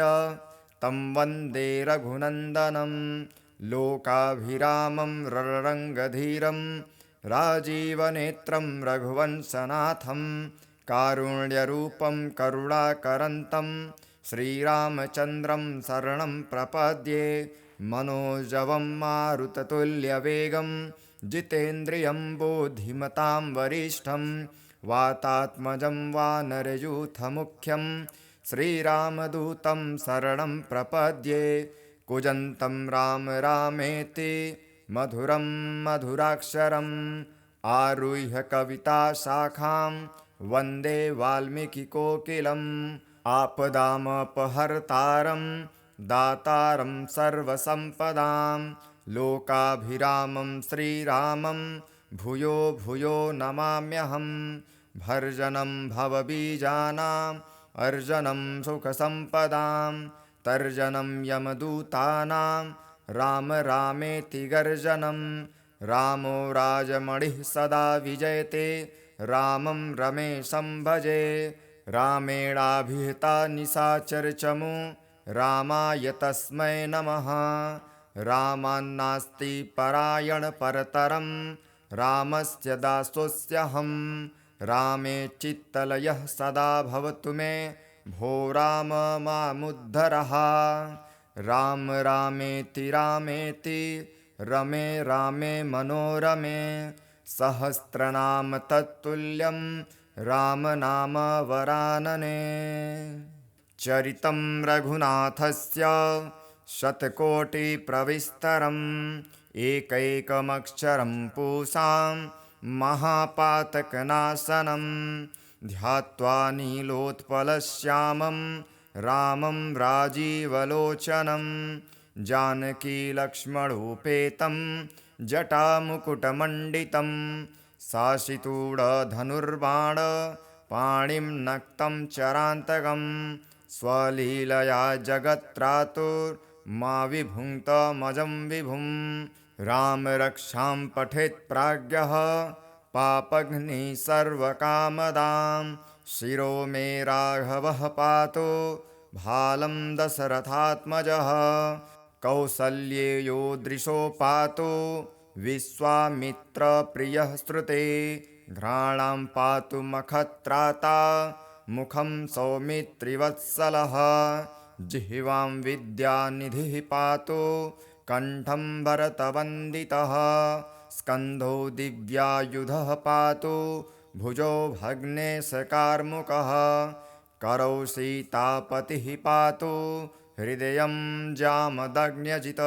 तं वन्दे रघुनन्दनं। लोकाभिरामं रणरङ्गधीरं राजीवनेत्रं रघुवंशनाथं कारुण्यरूपं करुणाकरन्तं श्रीरामचन्द्रं शरणं प्रपद्ये। मनोजवं मारुततुल्यवेगं जितेन्द्रियं बुद्धिमतां वरिष्ठं वातात्मजं वानरयूथमुख्यं श्रीरामदूतं शरणं प्रपद्ये। कूजन्तं राम रामेति मधुरं मधुराक्षरम् आरुह्य कविताशाखां वन्दे वाल्मीकिकोकिलम्। आपदामपहर्तारं दातारं सर्वसम्पदां लोकाभिरामं श्रीरामं भूयो भूयो नमाम्यहं। भर्जनं भवबीजानाम् अर्जनं सुखसम्पदां तर्जनं यमदूतानां राम रामेति गर्जनं। रामो राजमणिः सदा विजयते रामं रमेशं भजे। रामेणाभिहिता निशाचरचमू रामाय तस्मै नमः। रामान्नास्ति परायणपरतरं रामस्य दासोऽस्म्यहं। रामे चित्तलयः सदा भवतु मे भो राम मामुद्धरः। राम रामेति रामेति रमे रामे मनोरमे सहस्रनाम तत्तुल्यं राम नाम वरानने। चरितं रघुनाथस्य शतकोटिप्रविस्तरम् एकैकमक्षरं पूसां महापातकनाशनं ध्यात्वा नीलोत्पलश्यामं रामं राजीवलोचनं जानकीलक्ष्मणोपेतं जटामुकुटमण्डितं साशितूढधनुर्बाण पाणिं नक्तं चरान्तकं स्वलीलया जगत्त्रातुर्मा विभुङ्क्तमजं विभुं। राम रक्षां पठेत् प्राज्ञः पापघ्निः सर्वकामदां शिरो मे राघवः पातु भालं दशरथात्मजः। कौसल्येयो दृशो पातु विश्वामित्रप्रियः श्रुते घ्राणां पातु मखत्राता मुखं सौमित्रिवत्सलः। जिह्वां विद्यानिधिः पातु कण्ठं भरतवन्दितः स्कन्धो दिव्यायुधः पातु भुजो भग्नेशकार्मुकः। करौ सीतापतिः पातु हृदयं जामदग्न्यजित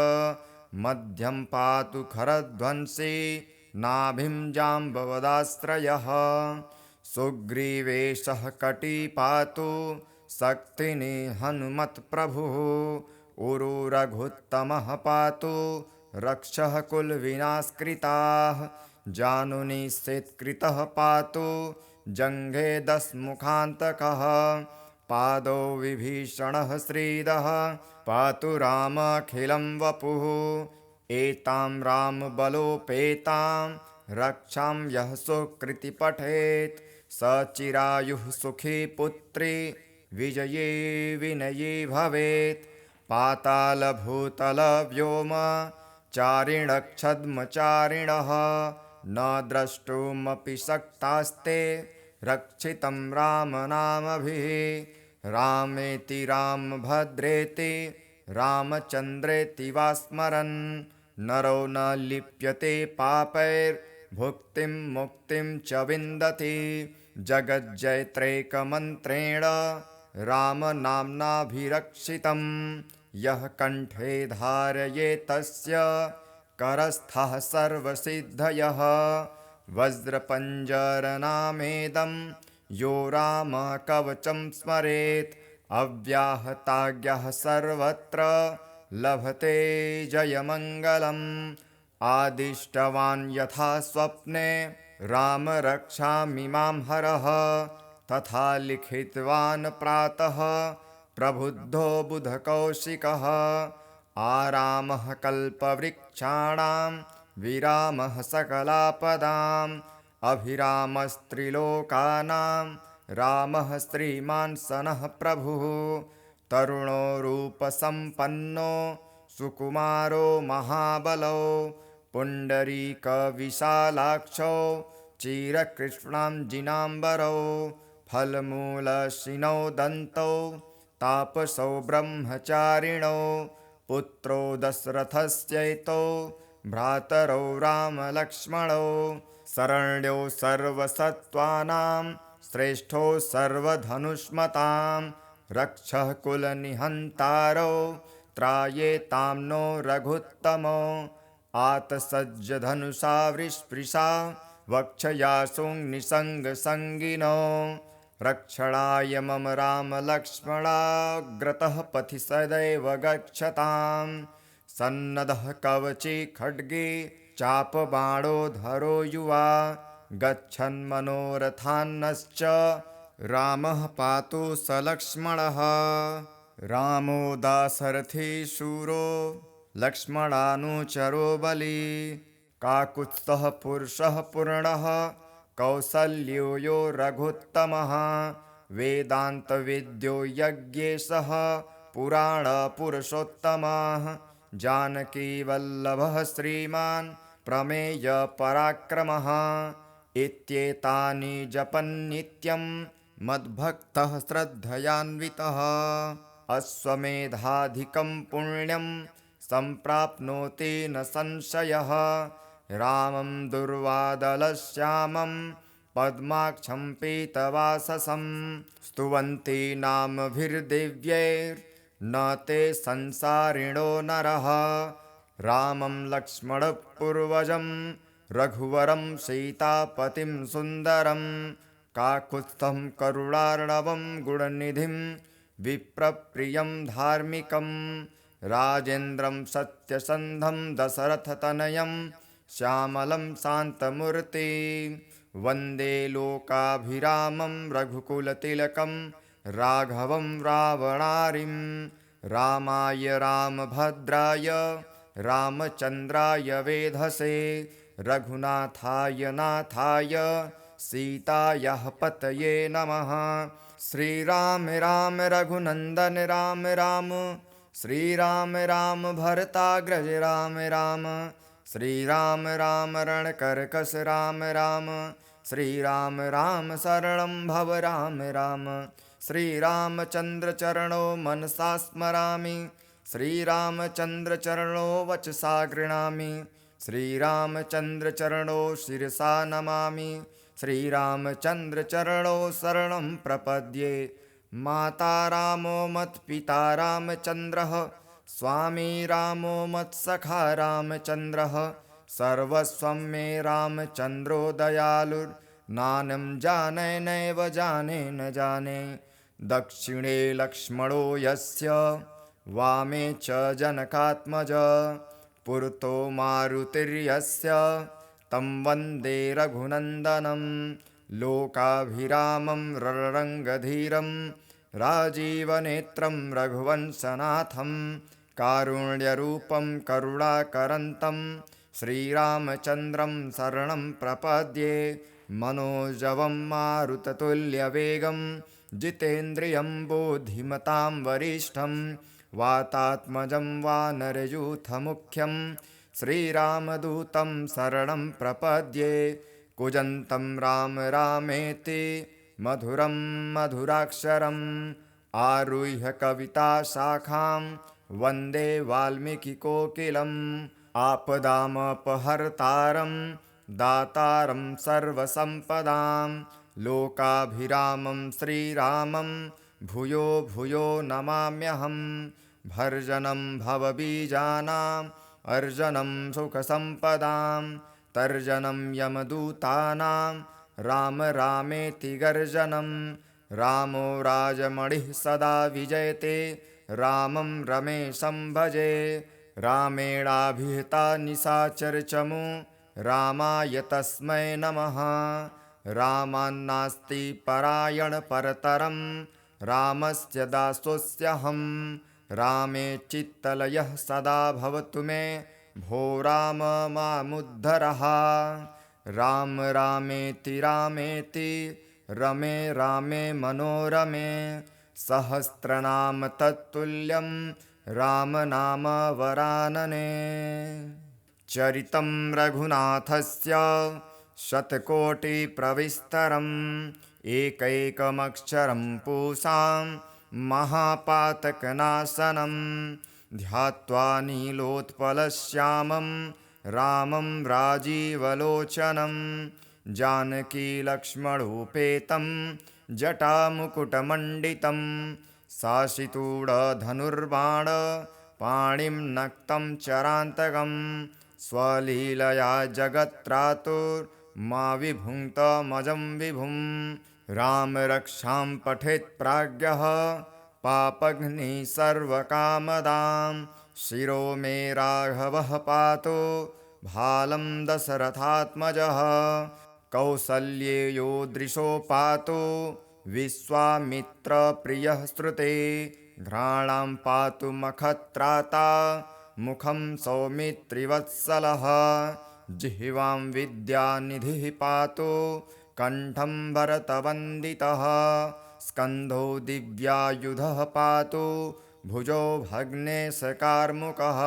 मध्यं पातु खरध्वंसी नाभिं जाम्बवदाश्रयः। सुग्रीवेशः कटी पातु शक्तिनि हनुमत्प्रभुः उरु रघुत्तमः पातु रक्षः कुलविनाशकृताः। जानुनि शेत्कृतः पातु जङ्घे दशमुखान्तकः पादौ विभीषणः श्रीदः पातु रामखिलं वपुः। एतां रामबलोपेतां रक्षां यः सुकृति पठेत् स चिरायुः सुखी पुत्री विजये विनयी भवेत्। पातालभूतलव्योम चारिणक्षद्मचारिणः न द्रष्टुमपि शक्तास्ते रक्षितं रामनामभिः रामेति रामभद्रेति रामचन्द्रेति वा स्मरन् नरो न लिप्यते पापैर्भुक्तिं मुक्तिं च विन्दति जगज्जयत्रैकमन्त्रेण रामनाम्नाभिरक्षितं यः कण्ठे धारयेतस्य करस्थः सर्वसिद्धयः वज्रपञ्जरनामेदं यो रामकवचं स्मरेत् अव्याहताज्ञः सर्वत्र लभते जयमङ्गलम् आदिष्टवान् यथा स्वप्ने राम रक्षामि मां हरः तथा लिखितवान् प्रातः प्रबुद्धो बुधकौशिकः आरामः कल्पवृक्षाणां विरामः सकलापदाम् अभिरामस्त्रिलोकानां रामः श्रीमान् सनः प्रभुः तरुणो रूपसम्पन्नो सुकुमारो महाबलो पुण्डरीकविशालाक्षो चिरकृष्णाञ्जिनाम्बरौ फलमूलशिनौ दन्तौ तापसौ ब्रह्मचारिणौ पुत्रो दशरथस्यैतौ भ्रातरौ रामलक्ष्मणौ शरण्यो सर्वसत्त्वानां श्रेष्ठो सर्वधनुष्मतां रक्षः कुलनिहन्तारौ त्रायेतां नो रघुत्तमो आतसज्जधनुषा वृष्पृशा वक्षयासुं निसङ्गसङ्गिनो रक्षणाय मम रामलक्ष्मणाग्रतः पथि सदैव गच्छतां सन्नद्धः कवची खड्गे चापबाणोधरो युवा गच्छन्मनोरथान्नश्च रामः पातु स लक्ष्मणः रामो दाशरथी शूरो लक्ष्मणानुचरो बली काकुत्स्थः पुरुषः पूर्णः कौसल्यो यो रघुत्तमः वेदान्तविद्यो यज्ञेशः पुराणपुरुषोत्तमः जानकीवल्लभः श्रीमान् प्रमेयपराक्रमः इत्येतानि जपन्नित्यं मद्भक्तः श्रद्धयान्वितः अश्वमेधाधिकं पुण्यं सम्प्राप्नोति न संशयः रामं दुर्वादलश्यामं पद्माक्षं पीतवाससं स्तुवन्ति नामभिर्दिव्यैर्न ते संसारिणो नरः रामं लक्ष्मणपूर्वजं रघुवरं सीतापतिं सुन्दरं काकुत्स्थं करुणार्णवं गुणनिधिं विप्रप्रियं धार्मिकं राजेन्द्रं सत्यसन्धं दशरथतनयं श्यामलं शान्तमूर्ति वन्दे लोकाभिरामं रघुकुलतिलकं राघवं रावणारिं रामाय रामभद्राय रामचन्द्राय वेधसे रघुनाथाय नाथाय सीतायाः पतये नमः श्रीराम राम रघुनन्दन राम राम श्रीराम राम भरताग्रज राम राम श्रीराम राम रणकर्कश राम राम श्रीराम राम शरणं भव राम राम श्रीरामचन्द्रचरणो मनसा स्मरामि श्रीरामचन्द्रचरणो वचसा गृह्णामि श्रीरामचन्द्रचरणो शिरसा नमामि श्रीरामचन्द्रचरणो शरणं प्रपद्ये माता रामो मत्पिता रामचन्द्रः स्वामी रामो मत्सखा रामचन्द्रः सर्वस्वं मे रामचन्द्रो दयालुर्नानं जाने नैव जाने न जाने दक्षिणे लक्ष्मणो यस्य वामे च जनकात्मज पुरतो मारुतिर्यस्य तं वन्दे रघुनन्दनं लोकाभिरामं रणरङ्गधीरं राजीवनेत्रं रघुवंशनाथं कारुण्यरूपं करुणाकरन्तं श्रीरामचन्द्रं शरणं प्रपद्ये मनोजवं मारुततुल्यवेगं जितेन्द्रियं बुद्धिमतां वरिष्ठं वातात्मजं वानरयूथमुख्यं श्रीरामदूतं शरणं प्रपद्ये कूजन्तं राम रामेति मधुरं मधुराक्षरम् आरुह्य कविताशाखां वन्दे वाल्मीकिकोकिलम् आपदामपहर्तारं दातारं सर्वसम्पदां लोकाभिरामं श्रीरामं भूयो भूयो नमाम्यहम् भर्जनं भवबीजानाम् अर्जनं सुखसम्पदां तर्जनं यमदूतानां राम रामेति गर्जनं रामो राजमणिः सदा विजयते रामं रमेशं भजे रामेणाभिहिता निशाचरचमु रामाय तस्मै नमः रामान्नास्ति परायणपरतरं रामस्य दासोऽस्यहं रामे चित्तलयः सदा भवतु मे भो राम मामुद्धरः राम रामेति रामेति रमे रामे मनोरमे सहस्रनाम तत्तुल्यं राम नाम वरानने चरितं रघुनाथस्य शतकोटिप्रविस्तरम् एकैकमक्षरं पूसां महापातकनाशनं ध्यात्वा नीलोत्पलश्यामं रामं राजीवलोचनं जानकीलक्ष्मणोपेतं जटामुकुटमण्डितं साशितूढधनुर्बाण पाणिं नक्तं चरान्तकं स्वलीलया जगत्त्रातुर्मा विभुङ्क्तमजं विभुं राम रक्षां पठेत् प्राज्ञः पापघ्निः सर्वकामदां शिरो मे राघवः पातु भालं दशरथात्मजः कौसल्येयो दृशो पातु विश्वामित्रप्रियः श्रुते घ्राणां पातु मखत्राता मुखं सौमित्रिवत्सलः जिह्वां विद्यानिधिः पातु कण्ठं भरतवन्दितः स्कन्धो दिव्यायुधः पातु भुजो भग्नेशकार्मुकः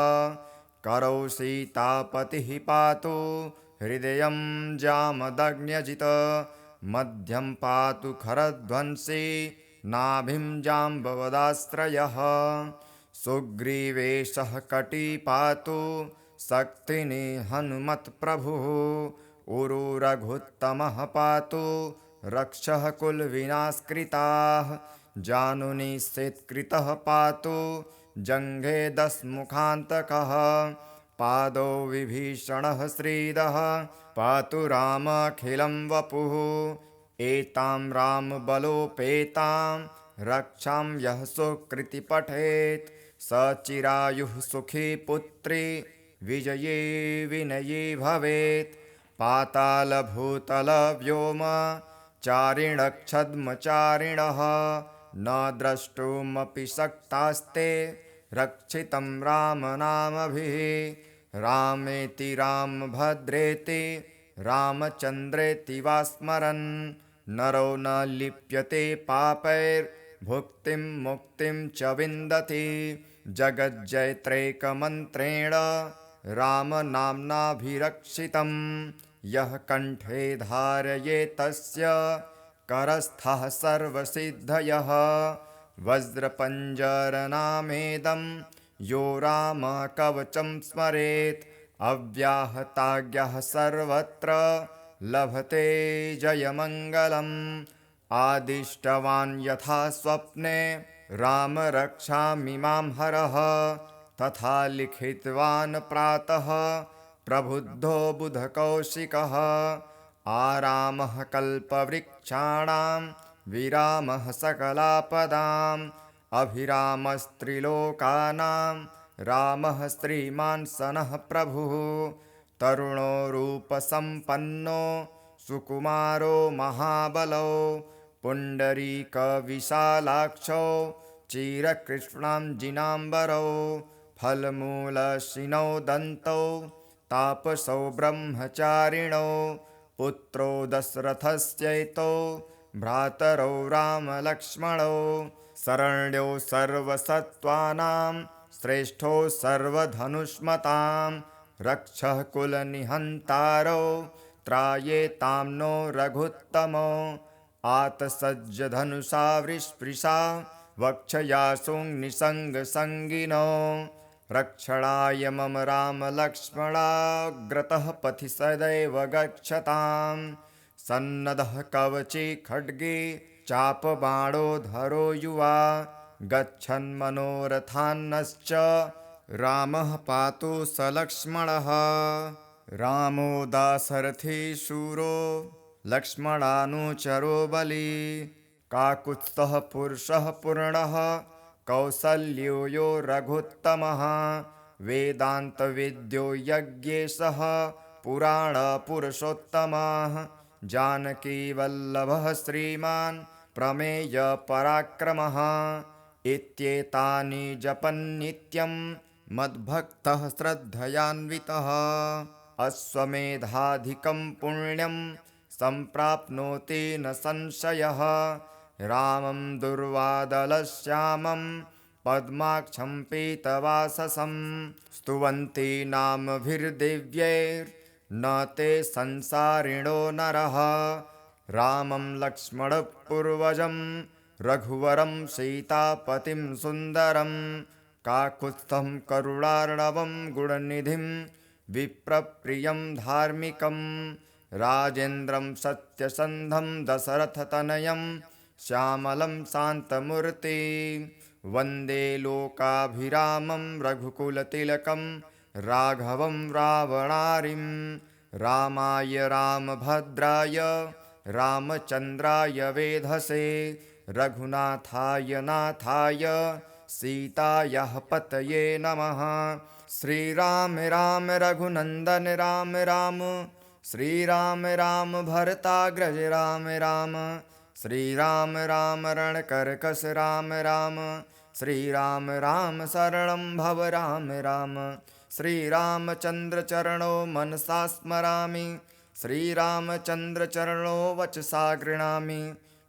करौ सीतापतिः पातु हृदयं जामदग्न्यजित मध्यं पातु खरध्वंसी नाभिं जाम्बवदाश्रयः सुग्रीवेशः कटी पातु शक्तिनि हनुमत्प्रभुः उरु रघुत्तमः पातु रक्षः कुलविनाशकृताः जानुनि शेत्कृतः पातु जङ्घे दशमुखान्तकः पादौ विभीषणः श्रीदः पातु रामखिलं वपुः एतां रामबलोपेतां रक्षां यः सुकृति पठेत् स चिरायुः सुखी पुत्री विजये विनयी भवेत् पातालभूतलव्योम चारिणक्षद्मचारिणः न द्रष्टुमपि शक्तास्ते रक्षितं रामनामभिः रामेति रामभद्रेति रामचन्द्रेति वा स्मरन् नरो न लिप्यते पापैर्भुक्तिं मुक्तिं च विन्दति जगज्जयत्रैकमन्त्रेण रामनाम्नाभिरक्षितं यः कण्ठे धारयेत् तस्य करस्थः सर्वसिद्धयः वज्रपञ्जरनामेदं यो रामकवचं स्मरेत् अव्याहताज्ञः सर्वत्र लभते जयमङ्गलम् आदिष्टवान् यथा स्वप्ने राम रक्षामि मां हरः तथा लिखितवान् प्रातः प्रबुद्धो बुधकौशिकः आरामः कल्पवृक्षाणां विरामः सकलापदाम् अभिरामस्त्रिलोकानां रामः श्रीमान् सनः प्रभुः तरुणो रूपसम्पन्नो सुकुमारो महाबलो पुण्डरीकविशालाक्षो चिरकृष्णाञ्जिनाम्बरौ फलमूलशिनौ दन्तौ तापसौ ब्रह्मचारिणौ पुत्रो दशरथस्यैतौ भ्रातरौ रामलक्ष्मणौ शरण्यो सर्वसत्त्वानां श्रेष्ठो सर्वधनुष्मतां रक्षः कुलनिहन्तारो त्रायेतां नो रघुत्तमो आतसज्जधनुषा वृष्पृशा वक्षयासुं निसङ्गसङ्गिनो रक्षणाय मम रामलक्ष्मणाग्रतः पथि सदैव गच्छताम् सन्नद्धः कवचे खड्गे चापबाणोधरो युवा गच्छन्मनोरथान्नश्च रामः पातु स लक्ष्मणः रामो दाशरथी शूरो लक्ष्मणानुचरो बली काकुत्स्थः पुरुषः पूर्णः कौसल्यो यो रघुत्तमः वेदान्तविद्यो यज्ञेशः पुराणपुरुषोत्तमः जानकीवल्लभः श्रीमान् प्रमेयपराक्रमः इत्येतानि जपन्नित्यं मद्भक्तः श्रद्धयान्वितः अश्वमेधाधिकं पुण्यं सम्प्राप्नोति न संशयः रामं दुर्वादलश्यामं पद्माक्षं पीतवाससं स्तुवन्ति नामभिर्दिव्यैर्न ते संसारिणो नरः रामं लक्ष्मणपूर्वजं रघुवरं सीतापतिं सुन्दरं काकुत्स्थं करुणार्णवं गुणनिधिं विप्रप्रियं धार्मिकं राजेन्द्रं सत्यसन्धं दशरथतनयं श्यामलं शान्तमूर्ति वन्दे लोकाभिरामं रघुकुलतिलकं राघवं रावणारिं रामाय रामभद्राय रामचन्द्राय वेधसे रघुनाथाय नाथाय सीतायाः पतये नमः श्रीराम राम रघुनन्दन राम राम श्रीराम राम भरताग्रज राम राम श्रीराम राम रणकर्कश राम राम श्रीराम राम शरणं भव राम राम श्रीरामचन्द्रचरणो मनसा स्मरामि श्रीरामचन्द्रचरणो वचसा गृह्णामि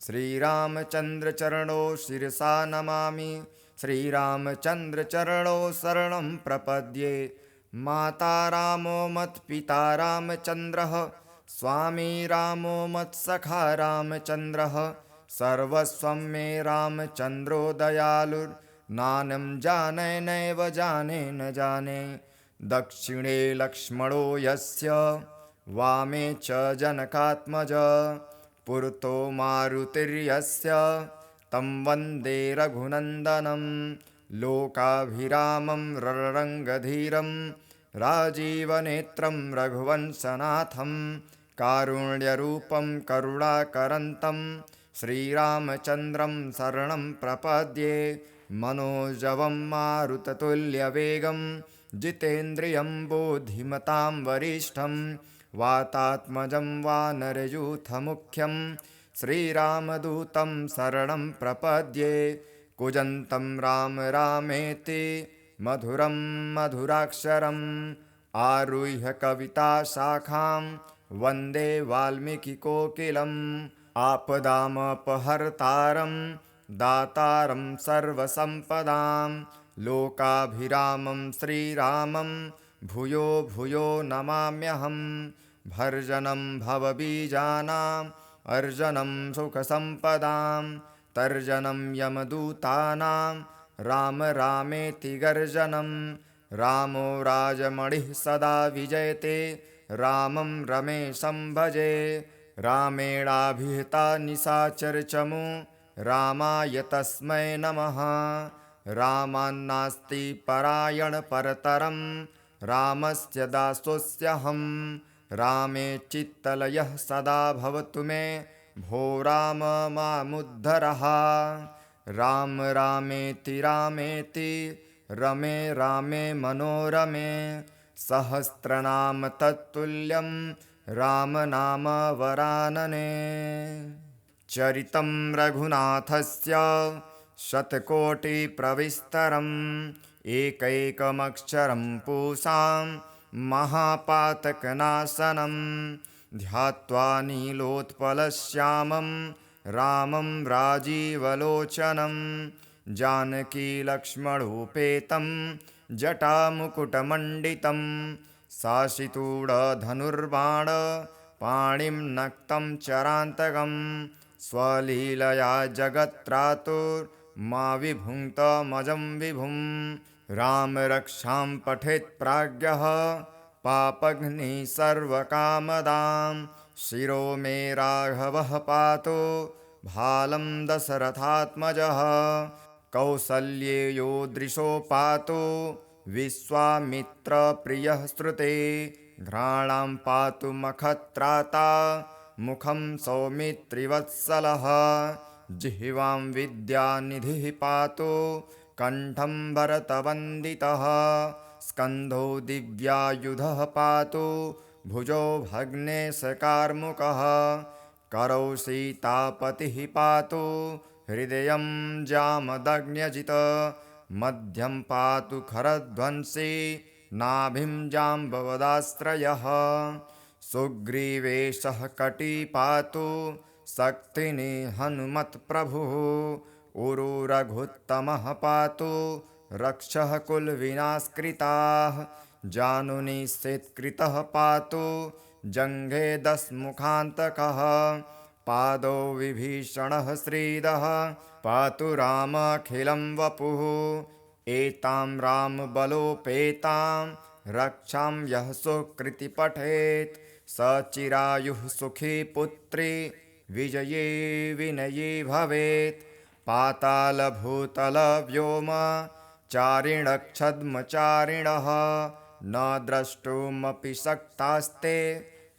श्रीरामचन्द्रचरणो शिरसा नमामि श्रीरामचन्द्रचरणो शरणं प्रपद्ये माता रामो मत्पिता रामचन्द्रः स्वामी रामो मत्सखा रामचन्द्रः सर्वस्वं मे रामचन्द्रो दयालुर्नानं जाने नैव जाने न जाने दक्षिणे लक्ष्मणो यस्य वामे च जनकात्मज पुरतो मारुतिर्यस्य तं वन्दे रघुनन्दनं लोकाभिरामं रणरङ्गधीरं राजीवनेत्रं रघुवंशनाथं कारुण्यरूपं करुणाकरन्तं श्रीरामचन्द्रं शरणं प्रपद्ये मनोजवं मारुततुल्यवेगं जितेन्द्रियं बुद्धिमतां वरिष्ठं वातात्मजं वानरयूथमुख्यं श्रीरामदूतं शरणं प्रपद्ये कूजन्तं राम रामेति मधुरं मधुराक्षरम् आरुह्य कविताशाखां वन्दे वाल्मीकिकोकिलम् आपदामपहर्तारं दातारं सर्वसम्पदां लोकाभिरामं श्रीरामं भूयो भूयो नमाम्यहं भर्जनं भवबीजानाम् अर्जनं सुखसम्पदां तर्जनं यमदूतानां राम रामेति गर्जनं रामो राजमणिः सदा विजयते रामं रमेशं भजे रामेणाभिहिता निशाचरचमु रामाय तस्मै नमः रामान्नास्ति परायणपरतरं रामस्य दासोऽस्यहं रामे चित्तलयः सदा भवतु मे भो राम मामुद्धरः राम रामेति रामेति रमे रामे मनोरमे सहस्रनाम तत्तुल्यं राम नाम वरानने चरितं रघुनाथस्य शतकोटिप्रविस्तरम् एकैकमक्षरं पूसां महापातकनाशनं ध्यात्वा नीलोत्पलश्यामं रामं राजीवलोचनं जानकीलक्ष्मणोपेतं जटामुकुटमण्डितं साशितूढधनुर्बाण पाणिं नक्तं चरान्तकं स्वलीलया जगत्त्रातुर्मा विभुङ्क्तमजं विभुं रामरक्षां पठेत् प्राज्ञः पापघ्निः सर्वकामदां शिरो मे राघवः पातु भालं दशरथात्मजः कौसल्येयो दृशो पातु विश्वामित्रप्रियः श्रुते घ्राणां पातु मखत्राता मुखं सौमित्रिवत्सलः जिह्वां विद्यानिधिः पातु कण्ठं भरतवन्दितः स्कन्धो दिव्यायुधः पातु भुजो भग्नेशकार्मुकः करौ सीतापतिः पातु हृदयं जामदग्न्यजित मध्यं पातु खरध्वंसी नाभिं जाम्बवदाश्रयः सुग्रीवेशः कटी पातु शक्तिनी हनुमत्प्रभुः उरु रघुत्तमः पातु रक्षः कुलविनाशकृताः जानुनी शेत्कृतः पातु जङ्घे दशमुखान्तकः पादौ विभीषणः श्रीदः पातु रामखिलं वपुः एतां रामबलोपेतां रक्षां यः सुकृति पठेत् स चिरायुः सुखी पुत्री विजये विनये भवेत् पातालभूतलव्योम चारिणक्षद्मचारिणः न द्रष्टुमपि शक्तास्ते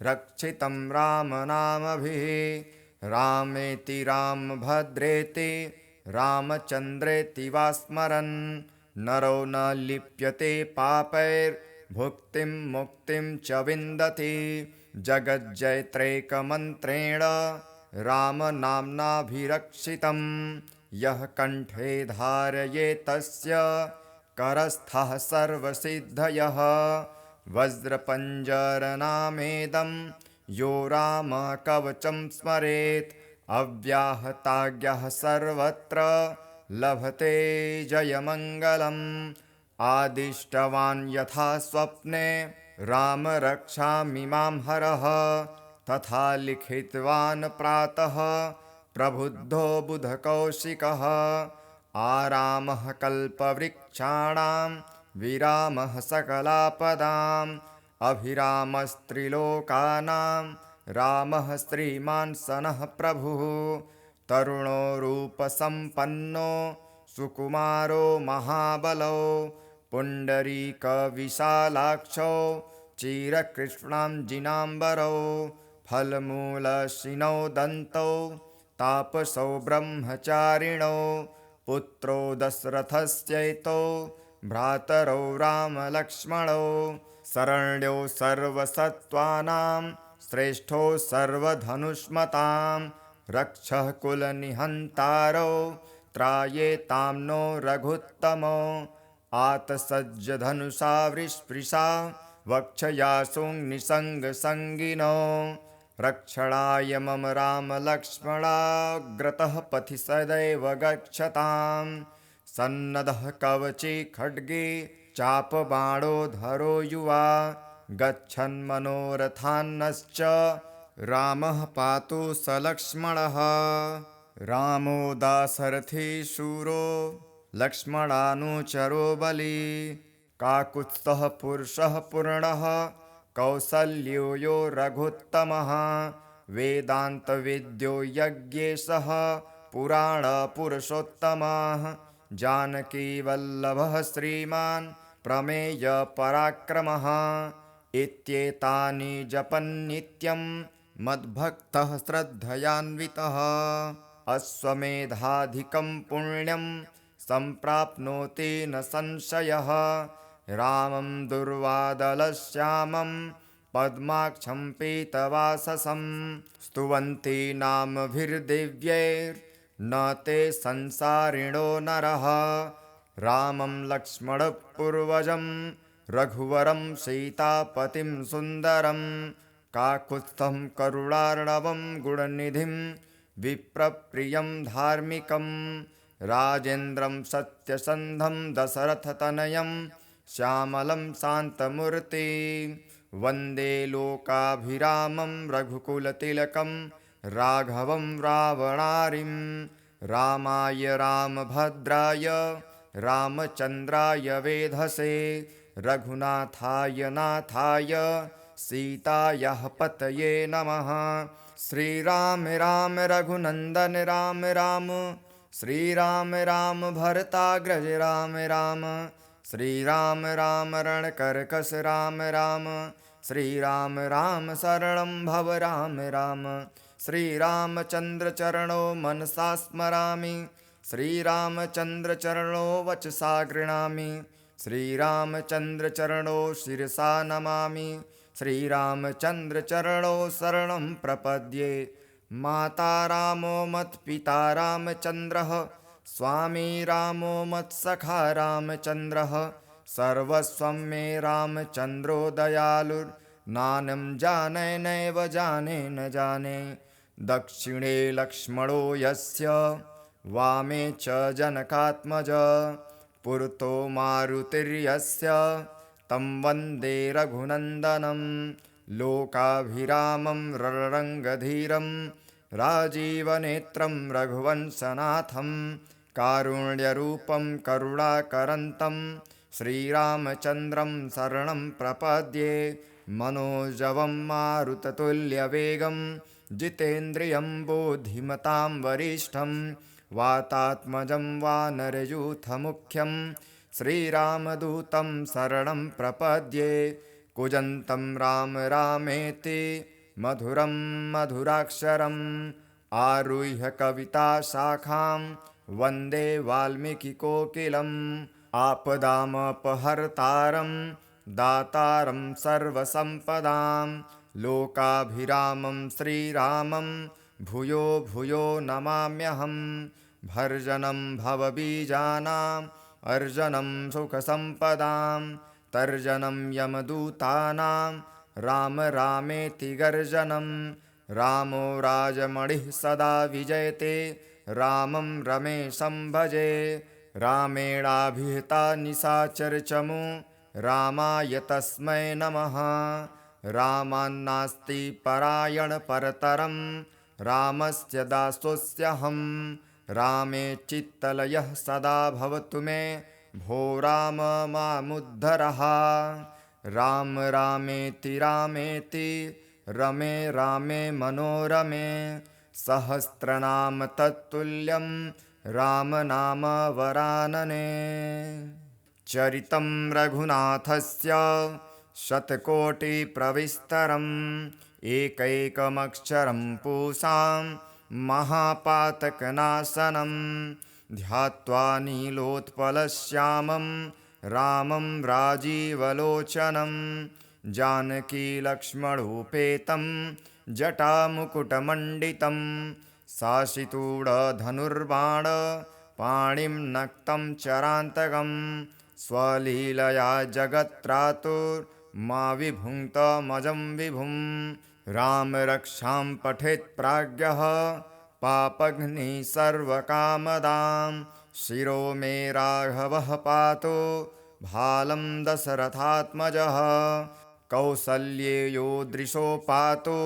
रक्षितं रामनामभिः रामेति रामभद्रेति रामचन्द्रेति वा स्मरन् नरो न लिप्यते पापैर्भुक्तिं मुक्तिं च विन्दति जगज्जयत्रैकमन्त्रेण रामनाम्नाभिरक्षितं यः कण्ठे धारयेत् तस्य करस्थः सर्वसिद्धयः वज्रपञ्जरनामेदं यो रामकवचं स्मरेत् अव्याहताज्ञः सर्वत्र लभते जयमङ्गलम् आदिष्टवान् यथा स्वप्ने राम रक्षामि मां हरः तथा लिखितवान् प्रातः प्रबुद्धो बुधकौशिकः आरामः कल्पवृक्षाणां विरामः सकलापदाम् अभिरामस्त्रिलोकानां रामः श्रीमान् सनः प्रभुः तरुणो रूपसम्पन्नो सुकुमारो महाबलो पुण्डरीकविशालाक्षो चिरकृष्णाञ्जिनाम्बरो फलमूलशिनो दन्तौ तापसौ ब्रह्मचारिणो पुत्रो दशरथस्यैतो भ्रातरौ रामलक्ष्मणौ शरण्यो सर्वसत्त्वानां श्रेष्ठो सर्वधनुष्मतां रक्षः कुलनिहन्तारो त्रायेतां नो रघुत्तमो आतसज्जधनुषा वृष्पृशा वक्षयासुनिसङ्गसङ्गिनो रक्षणाय मम रामलक्ष्मणाग्रतः पथि सदैव गच्छताम् सन्नदः कवचे खड्गे चापबाणोधरो युवा गच्छन्मनोरथान्नश्च रामः पातु स लक्ष्मणः रामो दाशरथी शूरो लक्ष्मणानुचरो बली काकुत्स्थः पुरुषः पूर्णः कौसल्यो यो रघुत्तमः वेदान्तविद्यो यज्ञेशः पुराणपुरुषोत्तमः जानकीवल्लभः श्रीमान् प्रमेयपराक्रमः इत्येतानि जपन्नित्यं मद्भक्तः श्रद्धयान्वितः अश्वमेधाधिकं पुण्यं सम्प्राप्नोति न संशयः रामं दुर्वादलश्यामं पद्माक्षं पीतवाससं स्तुवन्ति नामभिर्दिव्यैर्न ते संसारिणो नरः रामं लक्ष्मणपूर्वजं रघुवरं सीतापतिं सुन्दरं काकुत्स्थं करुणार्णवं गुणनिधिं विप्रप्रियं धार्मिकं राजेन्द्रं सत्यसन्धं दशरथतनयं श्यामलं शान्तमूर्ति वन्दे लोकाभिरामं रघुकुलतिलकं राघवं रावणारिं रामाय रामभद्राय रामचन्द्राय वेधसे रघुनाथाय नाथाय सीतायाः पतये नमः। श्रीराम राम रघुनन्दन राम राम श्रीराम राम भरताग्रज राम राम श्रीराम राम रणकर्कश राम राम श्रीराम राम शरणं भव राम राम श्रीरामचन्द्रचरणो मनसा स्मरामि श्रीरामचन्द्रचरणो वचसा गृह्णामि श्रीरामचन्द्रचरणो शिरसा नमामि श्रीरामचन्द्रचरणो शरणं प्रपद्ये। माता रामो मत्पिता रामचन्द्रः स्वामी रामो मत्सखा रामचन्द्रः सर्वस्वं मे रामचन्द्रो दयालुर्नानं जाने नैव जाने न जाने। दक्षिणे लक्ष्मणो यस्य वामे च जनकात्मज पुरतो मारुतिर्यस्य तं वन्दे रघुनन्दनं लोकाभिरामं रणरङ्गधीरं राजीवनेत्रं रघुवंशनाथं कारुण्यरूपं करुणाकरन्तं श्रीरामचन्द्रं शरणं प्रपद्ये। मनोजवं मारुततुल्यवेगं जितेन्द्रियं बुद्धिमतां वरिष्ठं वातात्मजं वानरयूथमुख्यं श्रीरामदूतं शरणं प्रपद्ये। कूजन्तं राम रामेति मधुरं मधुराक्षरम् आरुह्य कविताशाखां वन्दे वाल्मीकिकोकिलम्। आपदामपहर्तारं दातारं सर्वसम्पदां लोकाभिरामं श्रीरामं भूयो भूयो नमाम्यहं। भर्जनं भवबीजानाम् अर्जनं सुखसम्पदां तर्जनं यमदूतानां राम रामेति गर्जनं। रामो राजमणिः सदा विजयते रामं रमेशं भजे। रामेणाभिहिता निशाचरचमू रामाय तस्मै नमः। रामान्नास्ति परायणपरतरं रामस्य दासोऽस्म्यहं। रामे चित्तलयः सदा भवतु मे भो राम मामुद्धरः। राम रामेति रामेति रमे रामे मनोरमे सहस्रनाम तत्तुल्यं राम नाम वरानने। चरितं रघुनाथस्य शतकोटिप्रविस्तरम् एकैकमक्षरं पूसां महापातकनाशनं ध्यात्वा नीलोत्पलश्यामं रामं राजीवलोचनं जानकीलक्ष्मणोपेतं जटामुकुटमण्डितं साशितूढधनुर्बाण पाणिं नक्तं चरान्तकं स्वलीलया जगत्त्रातुर्मा विभुङ्क्तमजं विभुं। राम रक्षां पठेत् प्राज्ञः पापघ्निः सर्वकामदां शिरो मे राघवः पातु भालं दशरथात्मजः। कौसल्येयो दृशो पातु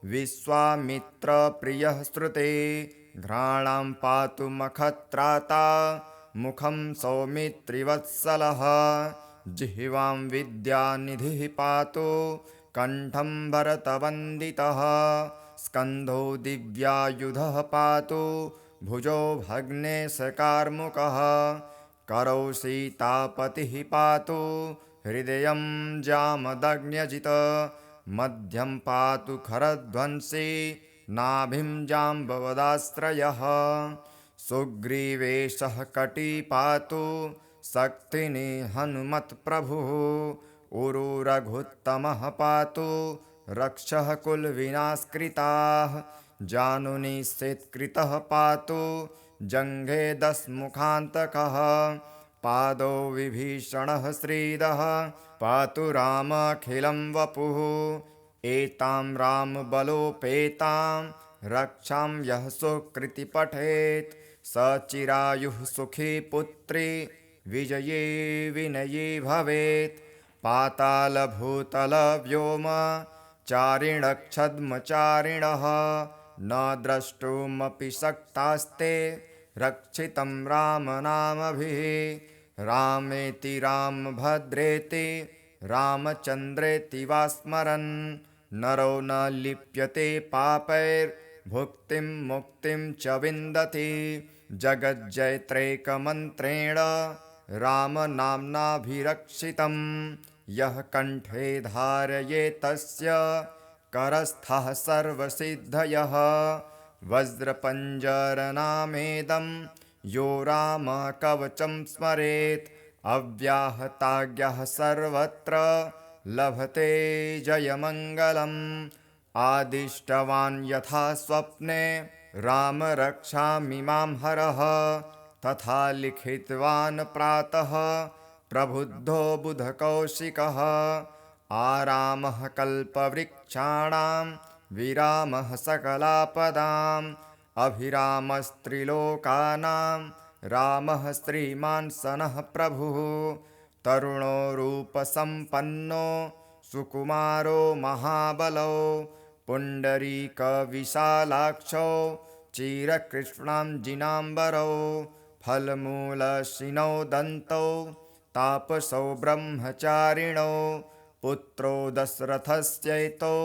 विश्वामित्रप्रियः श्रुते घ्राणां पातु मखत्राता मुखं सौमित्रिवत्सलः। जिह्वां विद्यानिधिः पातु कण्ठं भरतवन्दितः स्कन्धो दिव्यायुधः पातु भुजो भग्नेशकार्मुकः। करौ सीतापतिः पातु हृदयं जामदग्न्यजित मध्यं पातु खरध्वंसी नाभिं जाम्बवदाश्रयः। सुग्रीवेशः कटी पातु शक्तिनि हनुमत्प्रभुः उरु रघुत्तमः पातु रक्षः कुलविनाशकृताः। जानुनि शेत्कृतः पातु जङ्घे दशमुखान्तकः पादौ विभीषणः श्रीदः पातु रामखिलं वपुः। एतां रामबलोपेतां रक्षां यः सुकृति पठेत् स चिरायुः सुखी पुत्री विजये विनयी भवेत् पातालभूतलव्योम चारिणक्षद्मचारिणः न द्रष्टुमपि शक्तास्ते रक्षितं रामनामभिः रामेति रामभद्रेति रामचन्द्रेति वा स्मरन् नरो न लिप्यते पापैर्भुक्तिं मुक्तिं च विन्दति जगज्जयत्रैकमन्त्रेण रामनाम्नाभिरक्षितं यः कण्ठे धारयेतस्य करस्थः सर्वसिद्धयः वज्रपञ्जरनामेदं यो रामकवचं स्मरेत् अव्याहताज्ञः सर्वत्र लभते जयमङ्गलम् आदिष्टवान् यथा स्वप्ने राम रक्षामि मां हरः तथा लिखितवान् प्रातः प्रबुद्धो बुधकौशिकः आरामः कल्पवृक्षाणां विरामः सकलापदाम् अभिरामस्त्रिलोकानां रामः श्रीमान् सनः प्रभुः तरुणो रूपसम्पन्नो सुकुमारो महाबलो पुण्डरीकविशालाक्षो चिरकृष्णाञ्जिनाम्बरो फलमूलशिनो दन्तौ तापसौ ब्रह्मचारिणौ पुत्रो दशरथस्यैतो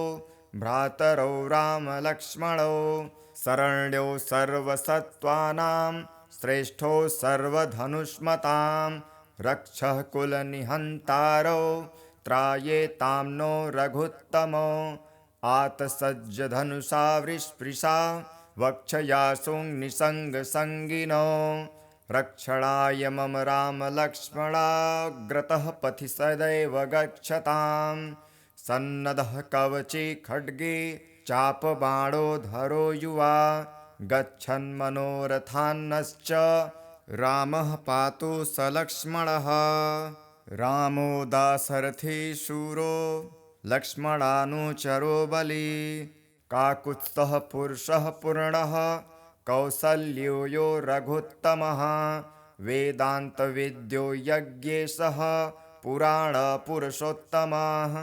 भ्रातरौ रामलक्ष्मणौ शरण्यो सर्वसत्त्वानां श्रेष्ठो सर्वधनुष्मतां रक्षः कुलनिहन्तारो त्रायेतां नो रघुत्तमो आतसज्जधनुषा वृष्पृशा वक्षयासुं निसङ्गसङ्गिनो रक्षणाय मम रामलक्ष्मणाग्रतः पथि सदैव गच्छतां सन्नद्धः कवची खड्गे चापबाणोधरो युवा गच्छन्मनोरथान्नश्च रामः पातु स लक्ष्मणः रामो दाशरथी शूरो लक्ष्मणानुचरो बली काकुत्स्थः पुरुषः पूर्णः कौसल्यो यो रघुत्तमः वेदान्तविद्यो यज्ञेशः पुराणपुरुषोत्तमः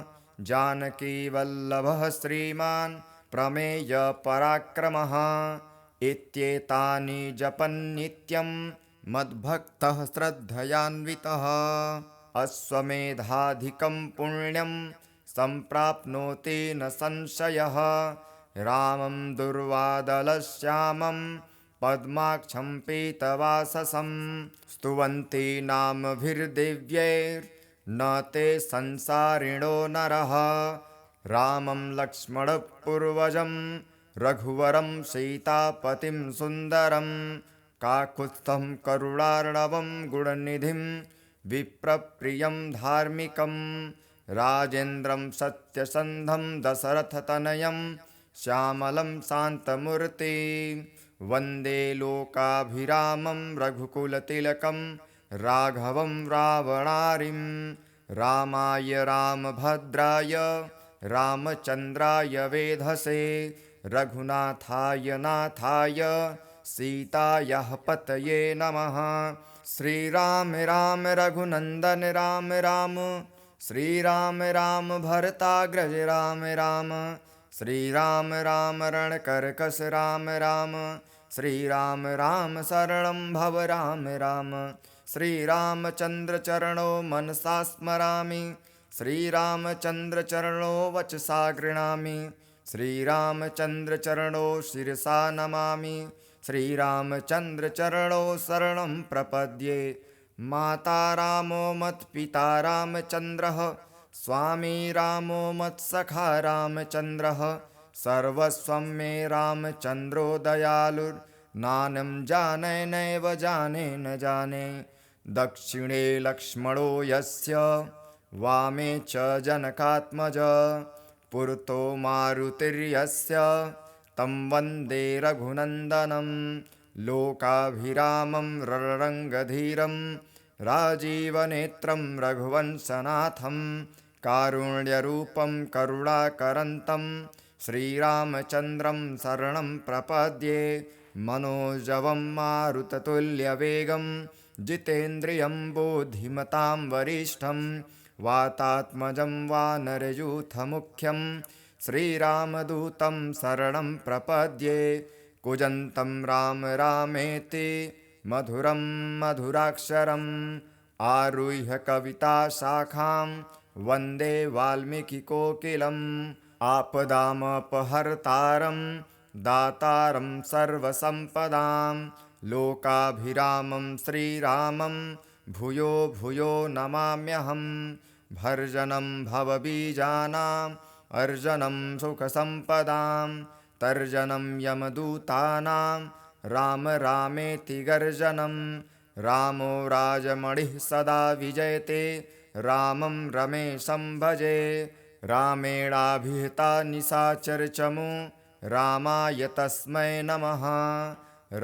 जानकीवल्लभः श्रीमान् प्रमेयपराक्रमः इत्येतानि जपन्नित्यं मद्भक्तः श्रद्धयान्वितः अश्वमेधाधिकं पुण्यं सम्प्राप्नोति न संशयः रामं दुर्वादलश्यामं पद्माक्षं पीतवाससं स्तुवन्ति नामभिर्दिव्यैर्न ते संसारिणो नरः रामं लक्ष्मणपूर्वजं रघुवरं सीतापतिं सुन्दरं काकुत्स्थं करुणार्णवं गुणनिधिं विप्रप्रियं धार्मिकं राजेन्द्रं सत्यसन्धं दशरथतनयं श्यामलं शान्तमूर्ति वन्दे लोकाभिरामं रघुकुलतिलकं राघवं रावणारिं रामाय रामभद्राय रामचन्द्राय वेधसे रघुनाथाय नाथाय सीतायाः पतये नमः श्रीराम राम रघुनन्दन राम राम श्रीराम राम भरताग्रज राम राम श्रीराम राम रणकर्कश राम राम श्रीराम राम शरणं भव राम राम श्रीरामचन्द्रचरणो मनसा स्मरामि श्रीरामचन्द्रचरणो वचसा गृह्णामि श्रीरामचन्द्रचरणो शिरसा नमामि श्रीरामचन्द्रचरणो शरणं प्रपद्ये माता रामो मत्पिता रामचन्द्रः स्वामी रामो मत्सखा रामचन्द्रः सर्वस्वं मे रामचन्द्रो दयालुर्नानं जाने नैव जाने न जाने दक्षिणे लक्ष्मणो यस्य वामे च जनकात्मज पुरतो मारुतिर्यस्य तं वन्दे रघुनन्दनं लोकाभिरामं रणरङ्गधीरं राजीवनेत्रं रघुवंशनाथं कारुण्यरूपं करुणाकरन्तं श्रीरामचन्द्रं शरणं प्रपद्ये मनोजवं मारुततुल्यवेगं जितेन्द्रियं बुद्धिमतां वरिष्ठं वातात्मजं वानरयूथमुख्यं श्रीरामदूतं शरणं प्रपद्ये कूजन्तं राम रामेति मधुरं मधुराक्षरम् आरुह्य कविताशाखां वन्दे वाल्मीकिकोकिलम् आपदामपहर्तारं दातारं सर्वसम्पदां लोकाभिरामं श्रीरामं भूयो भूयो नमाम्यहं भर्जनं भवबीजानाम् अर्जनं सुखसम्पदां तर्जनं यमदूतानां राम रामेति गर्जनं रामो राजमणिः सदा विजयते रामं रमेशं भजे रामेणाभिहिता निशाचरचमू रामाय तस्मै नमः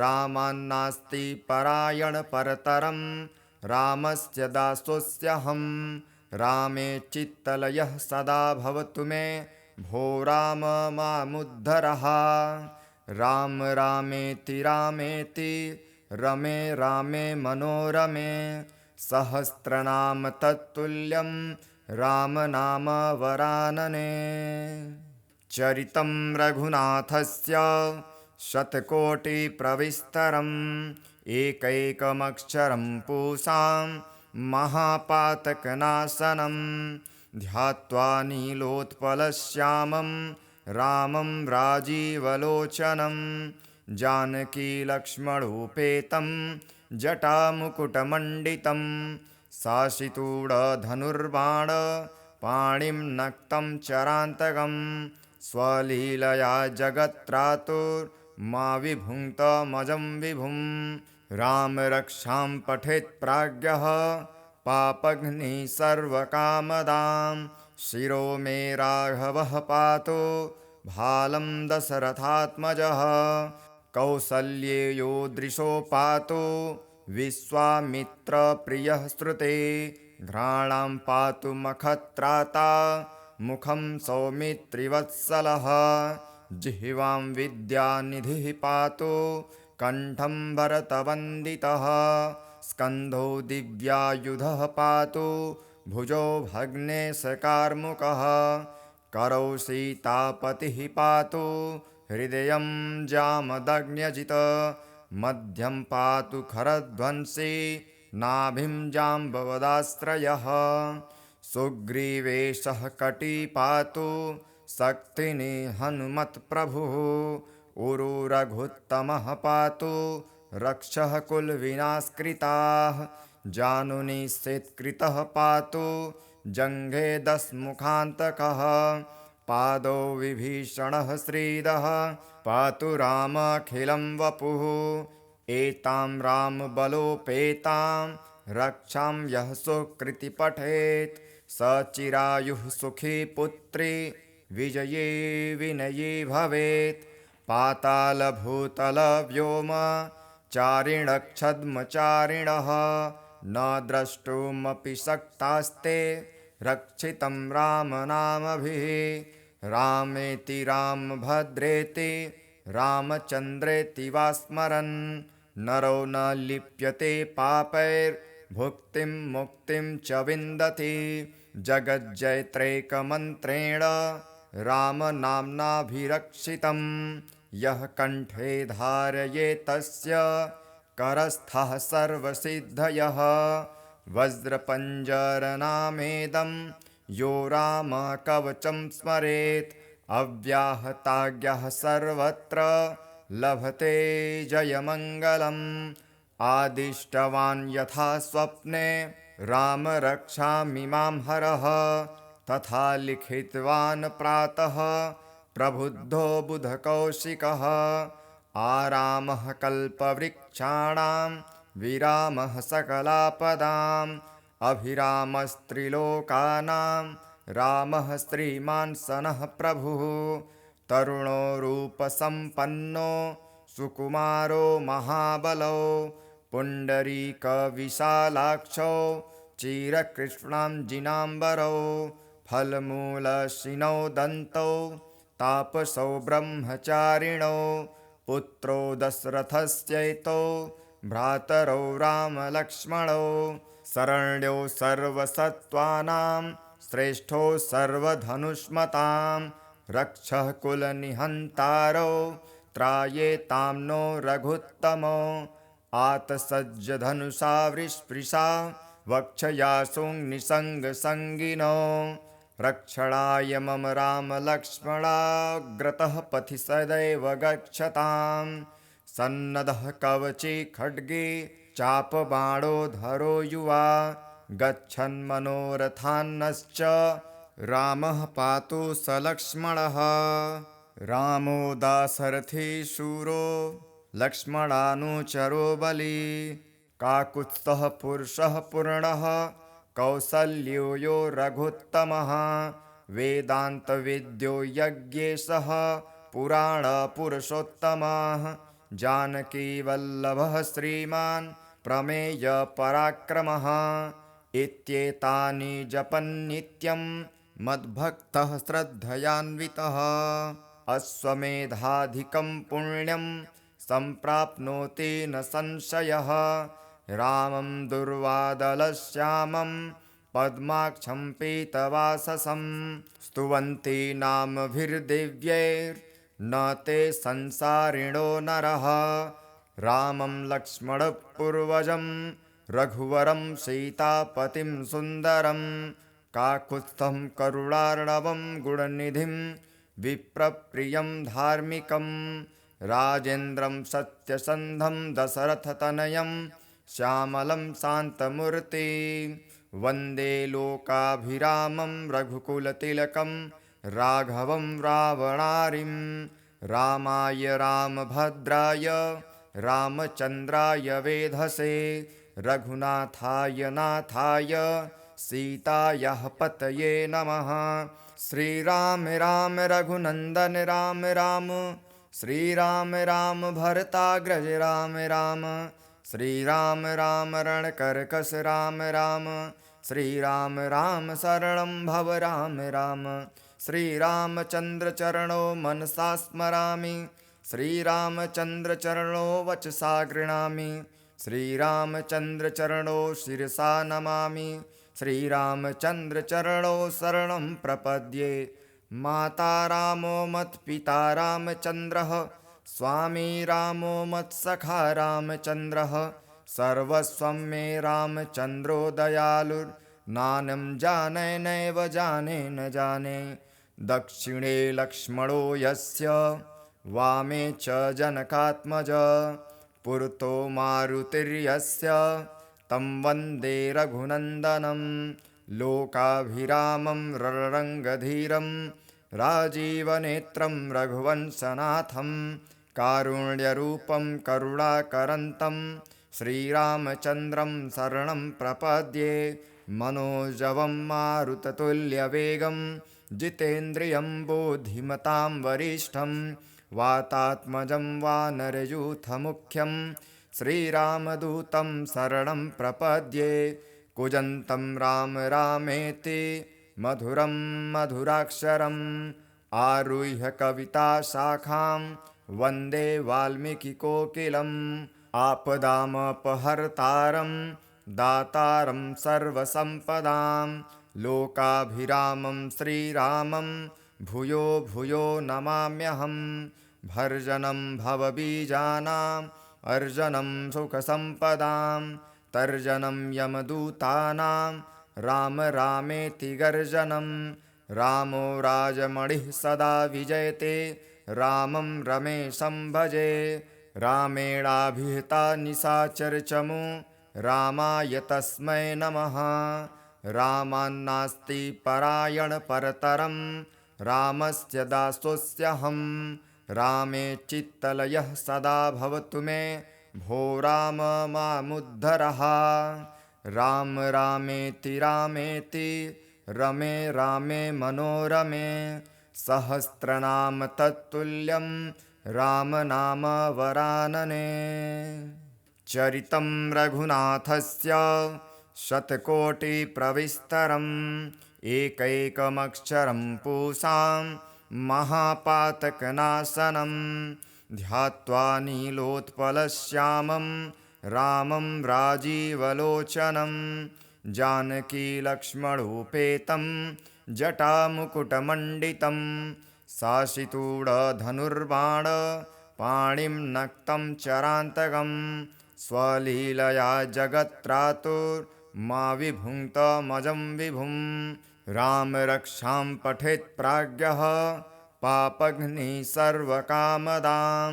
रामान्नास्ति परायणपरतरं रामस्य दासोऽस्यहं रामे चित्तलयः सदा भवतु मे भो राम मामुद्धरः राम रामेति रामेति रमे रामे मनोरमे सहस्रनाम तत्तुल्यं राम नाम वरानने चरितं रघुनाथस्य शतकोटिप्रविस्तरम् एकैकमक्षरं पूसां महापातकनाशनं ध्यात्वा नीलोत्पलश्यामं रामं राजीवलोचनं जानकीलक्ष्मणोपेतं जटामुकुटमण्डितं साशितूढधनुर्बाण पाणिं नक्तं चरान्तकं स्वलीलया जगत्त्रातुर्मा विभुङ्क्तमजं विभुं राम रक्षां पठेत् प्राज्ञः पापघ्निः सर्वकामदां शिरो मे राघवः पातु भालं दशरथात्मजः कौसल्येयो दृशो पातु विश्वामित्रप्रियः श्रुते घ्राणां पातु मखत्राता मुखं सौमित्रिवत्सलः जिह्वां विद्यानिधिः पातु कण्ठं भरतवन्दितः स्कन्धो दिव्यायुधः पातु भुजो भग्नेशकार्मुकः करौ सीतापतिः पातु हृदयं जामदग्न्यजित मध्यं पातु खरध्वंसी नाभिं जाम्बवदाश्रयः सुग्रीवेशः कटी पातु शक्तिनि हनुमत्प्रभुः उरु रघुत्तमः पातु रक्षः कुलविनाशकृताः जानुनि शेत्कृतः पातु जङ्घे दशमुखान्तकः पादौ विभीषणः श्रीदः पातु रामखिलं वपुः एतां रामबलोपेतां रक्षां यः सुकृति पठेत् स चिरायुः सुखी पुत्री विजये विनयी भवेत् पातालभूतलव्योम चारिणक्षद्मचारिणः न द्रष्टुमपि शक्तास्ते रक्षितं रामनामभिः रामेति रामभद्रेति रामचन्द्रेति वा स्मरन् नरो न लिप्यते पापैर्भुक्तिं मुक्तिं च विन्दति जगज्जयत्रैकमन्त्रेण रामनाम्नाभिरक्षितं यः कण्ठे धारयेत् तस्य करस्थः सर्वसिद्धयः वज्रपञ्जरनामेदं यो रामकवचं स्मरेत् अव्याहताज्ञः सर्वत्र लभते जयमङ्गलम् आदिष्टवान् यथा स्वप्ने राम रक्षामि मां हरः तथा लिखितवान् प्रातः प्रबुद्धो बुधकौशिकः आरामः कल्पवृक्षाणां विरामः सकलापदाम् अभिरामस्त्रिलोकानां रामः श्रीमान् सनः प्रभुः तरुणो रूपसम्पन्नो सुकुमारो महाबलो पुण्डरीकविशालाक्षो चिरकृष्णां जिनाम्बरौ फलमूलशिनौ दन्तौ तापसौ ब्रह्मचारिणौ पुत्रो दशरथस्यैतौ भ्रातरौ रामलक्ष्मणौ शरण्यो सर्वसत्त्वानां श्रेष्ठो सर्वधनुष्मतां रक्षः कुलनिहन्तारौ त्रायेतां नो रघुत्तमो आतसज्जधनुषा वृष्पृशा वक्षयासुं निसङ्गसङ्गिनो रक्षणाय मम रामलक्ष्मणाग्रतः पथि सदैव गच्छताम् सन्नद्धः कवचे खड्गे चापबाणोधरो युवा गच्छन्मनोरथान्नश्च रामः पातु स लक्ष्मणः रामो दाशरथी शूरो लक्ष्मणानुचरो बली काकुत्स्थः पुरुषः पूर्णः कौसल्यो यो रघुत्तमः वेदान्तविद्यो यज्ञेशः पुराणपुरुषोत्तमः जानकीवल्लभः श्रीमान् प्रमेयपराक्रमः इत्येतानि जपन्नित्यं मद्भक्तः श्रद्धयान्वितः अश्वमेधाधिकं पुण्यं सम्प्राप्नोति न संशयः रामं दुर्वादलश्यामं पद्माक्षं पीतवाससं स्तुवन्ति नामभिर्दिव्यैर्न ते संसारिणो नरः रामं लक्ष्मणपूर्वजं रघुवरं सीतापतिं सुन्दरं काकुत्स्थं करुणार्णवं गुणनिधिं विप्रप्रियं धार्मिकं राजेन्द्रं सत्यसन्धं दशरथतनयं श्यामलं शान्तमूर्ति वन्दे लोकाभिरामं रघुकुलतिलकं राघवं रावणारिं रामाय रामभद्राय रामचन्द्राय वेधसे रघुनाथाय नाथाय सीतायाः पतये नमः श्रीराम राम रघुनन्दन राम राम श्रीराम राम भरताग्रज राम राम श्रीराम राम रणकर्कश राम राम श्रीराम राम शरणं भव राम राम श्रीरामचन्द्रचरणो मनसा स्मरामि श्रीरामचन्द्रचरणो वचसा गृह्णामि श्रीरामचन्द्रचरणो शिरसा नमामि श्रीरामचन्द्रचरणो शरणं प्रपद्ये माता रामो मत्पिता रामचन्द्रः स्वामी रामो मत्सखा रामचन्द्रः सर्वस्वं मे रामचन्द्रो दयालुर्नानं जाने नैव जाने न जाने दक्षिणे लक्ष्मणो यस्य वामे च जनकात्मज पुरतो मारुतिर्यस्य तं वन्दे रघुनन्दनं लोकाभिरामं रणरङ्गधीरं राजीवनेत्रं रघुवंशनाथं कारुण्यरूपं करुणाकरन्तं श्रीरामचन्द्रं शरणं प्रपद्ये मनोजवं मारुततुल्यवेगं जितेन्द्रियं बुद्धिमतां वरिष्ठं वातात्मजं वानरयूथमुख्यं श्रीरामदूतं शरणं प्रपद्ये कूजन्तं राम रामेति मधुरं मधुराक्षरम् आरुह्य कविताशाखां वन्दे वाल्मीकिकोकिलम् आपदामपहर्तारं दातारं सर्वसम्पदां लोकाभिरामं श्रीरामं भूयो भूयो नमाम्यहं भर्जनं भवबीजानाम् अर्जनं सुखसम्पदां तर्जनं यमदूतानां राम रामेति गर्जनं रामो राजमणिः सदा विजयते रामं रमेशं भजे रामेणाभिहिता निशाचरचमु रामाय तस्मै नमः रामान्नास्ति परायणपरतरं रामस्य दासोऽस्यहं रामे चित्तलयः सदा भवतु मे भो राम मामुद्धरः राम रामेति रामेति रमे रामे मनोरमे सहस्रनाम तत्तुल्यं राम नाम वरानने चरितं रघुनाथस्य शतकोटिप्रविस्तरम् एकैकमक्षरं पूसां महापातकनाशनं ध्यात्वा नीलोत्पलश्यामं रामं राजीवलोचनं जानकीलक्ष्मणोपेतं जटामुकुटमण्डितं साशितूढधनुर्बाण पाणिं नक्तं चरान्तकं स्वलीलया जगत्त्रातुर्मा विभुङ्क्तमजं विभुं रामरक्षां पठेत् प्राज्ञः पापघ्निः सर्वकामदां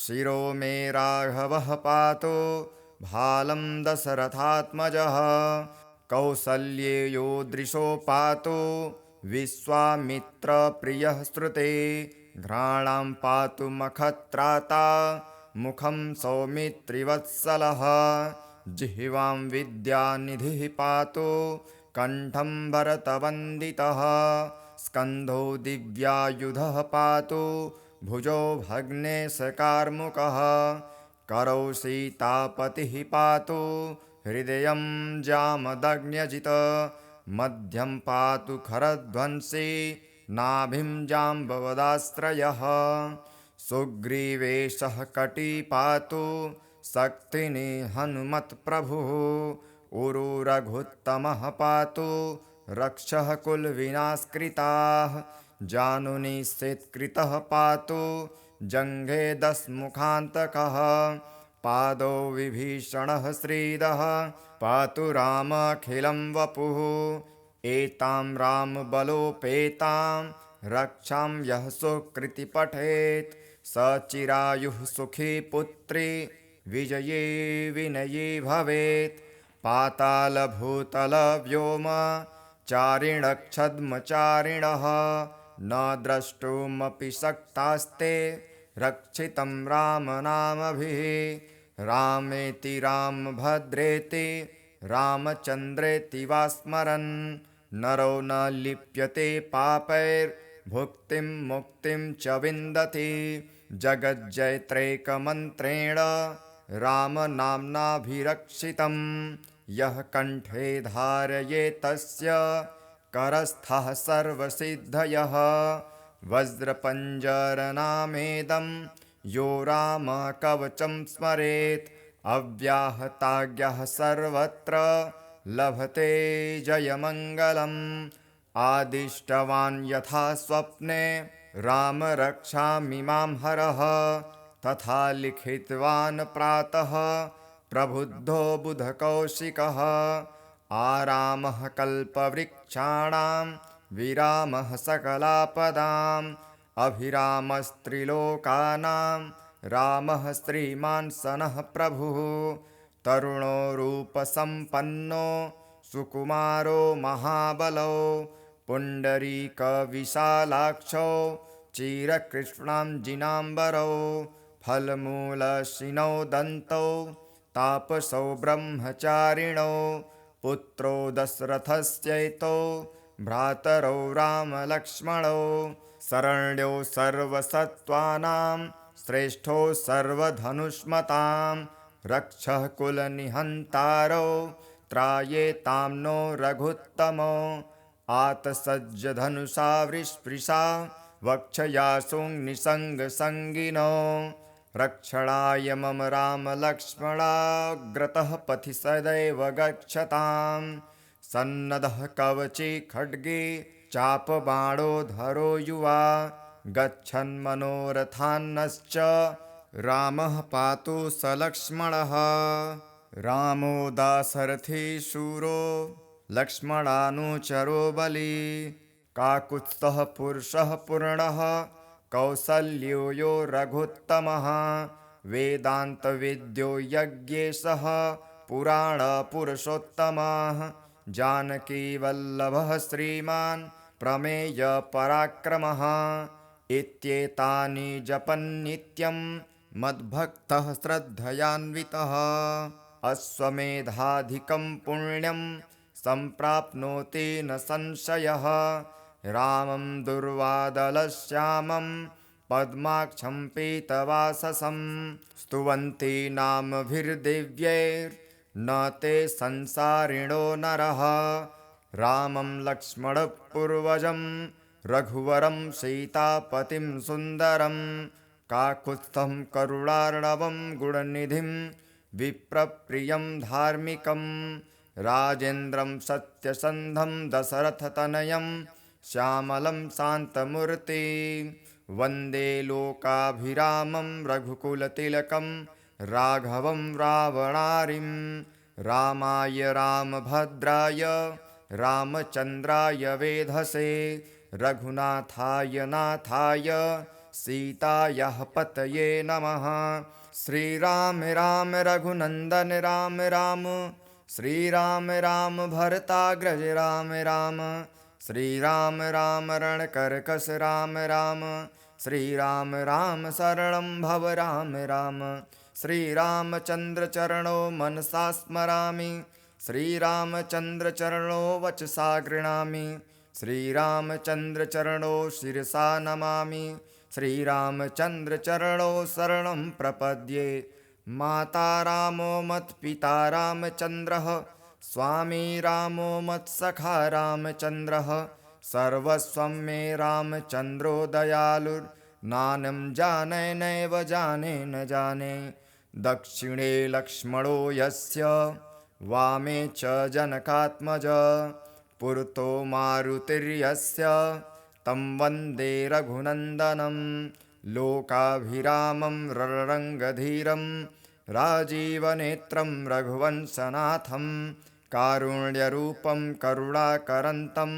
शिरो मे राघवः पातु भालं दशरथात्मजः कौसल्येयो दृशो पातु विश्वामित्रप्रियः श्रुते घ्राणां पातु मखत्राता मुखं सौमित्रिवत्सलः जिह्वां विद्यानिधिः पातु कण्ठं भरतवन्दितः स्कन्धो दिव्यायुधः पातु भुजो भग्नेशकार्मुकः करौ सीतापतिः पातु हृदयं जामदग्न्यजित मध्यं पातु खरध्वंसी नाभिं जाम्बवदाश्रयः सुग्रीवेशः कटी पातु शक्तिनी हनुमत्प्रभुः उरु रघुत्तमः पातु रक्षः कुलविनाशकृताः जानुनी शेत्कृतः पातु जङ्घे दशमुखान्तकः पादौ विभीषणः श्रीदः पातु रामखिलं वपुः एतां रामबलोपेतां रक्षां यः सुकृति पठेत् स चिरायुः सुखी पुत्री विजये विनये भवेत् पातालभूतलव्योम चारिणक्षद्मचारिणः न द्रष्टुमपि शक्तास्ते रक्षितं रामनामभिः रामेति रामभद्रेति रामचन्द्रेति वा स्मरन् नरो न लिप्यते पापैर्भुक्तिं मुक्तिं च विन्दति जगज्जयत्रैकमन्त्रेण रामनाम्नाभिरक्षितं यः कण्ठे धारयेत् तस्य करस्थः सर्वसिद्धयः वज्रपञ्जरनामेदं यो रामकवचं स्मरेत् अव्याहताज्ञः सर्वत्र लभते जयमङ्गलम् आदिष्टवान् यथा स्वप्ने राम रक्षामि मां हरः तथा लिखितवान् प्रातः प्रबुद्धो बुधकौशिकः आरामः कल्पवृक्षाणां विरामः सकलापदाम् अभिरामस्त्रिलोकानां रामः श्रीमान् सनः प्रभुः तरुणो रूपसम्पन्नो सुकुमारो महाबलो पुण्डरीकविशालाक्षो चिरकृष्णाञ्जिनाम्बरो फलमूलशिनो दन्तौ तापसौ ब्रह्मचारिणो पुत्रो दशरथस्यैतो भ्रातरौ रामलक्ष्मणौ शरण्यो सर्वसत्त्वानां श्रेष्ठो सर्वधनुष्मतां रक्षः कुलनिहन्तारो त्रायेतां नो रघुत्तमो आतसज्जधनुषा वृष्पृशा वक्षयासुनिसङ्गसङ्गिनो रक्षणाय मम रामलक्ष्मणाग्रतः पथि सदैव गच्छताम् सन्नदः कवची खड्गे चापबाणोधरो युवा गच्छन्मनोरथान्नश्च रामः पातु सलक्ष्मणः रामो दाशरथी शूरो लक्ष्मणानुचरो बली काकुत्स्थः पुरुषः पूर्णः कौसल्यो यो रघुत्तमः वेदान्तविद्यो यज्ञेशः पुराणपुरुषोत्तमः जानकीवल्लभः श्रीमान् प्रमेयपराक्रमः इत्येतानि जपन्नित्यं मद्भक्तः श्रद्धयान्वितः अश्वमेधाधिकं पुण्यं सम्प्राप्नोति न संशयः रामं दुर्वादलश्यामं पद्माक्षं पीतवाससं स्तुवन्ति नामभिर्दिव्यैर्न ते संसारिणो नरः रामं लक्ष्मणपूर्वजं रघुवरं सीतापतिं सुन्दरं काकुत्स्थं करुणार्णवं गुणनिधिं विप्रप्रियं धार्मिकं राजेन्द्रं सत्यसन्धं दशरथतनयं श्यामलं शान्तमूर्ति वन्दे लोकाभिरामं रघुकुलतिलकं राघवं रावणारिं रामाय रामभद्राय रामचन्द्राय वेधसे रघुनाथाय नाथाय सीतायाः पतये नमः। श्रीराम राम रघुनन्दन राम राम श्रीराम राम भरताग्रज राम राम श्रीराम राम रणकर्कश राम राम श्रीराम राम शरणं भव राम राम श्रीरामचन्द्रचरणो मनसा स्मरामि श्रीरामचन्द्रचरणो वचसा गृह्णामि श्रीरामचन्द्रचरणो शिरसा नमामि श्रीरामचन्द्रचरणो शरणं प्रपद्ये माता रामो मत्पिता रामचन्द्रः स्वामी रामो मत्सखा रामचन्द्रः सर्वस्वं मे रामचन्द्रो दयालुर्नानं जाने नैव जाने न जाने दक्षिणे लक्ष्मणो यस्य वामे च जनकात्मज पुरतो मारुतिर्यस्य तं वन्दे रघुनन्दनं लोकाभिरामं रणरङ्गधीरं राजीवनेत्रं रघुवंशनाथं कारुण्यरूपं करुणाकरन्तं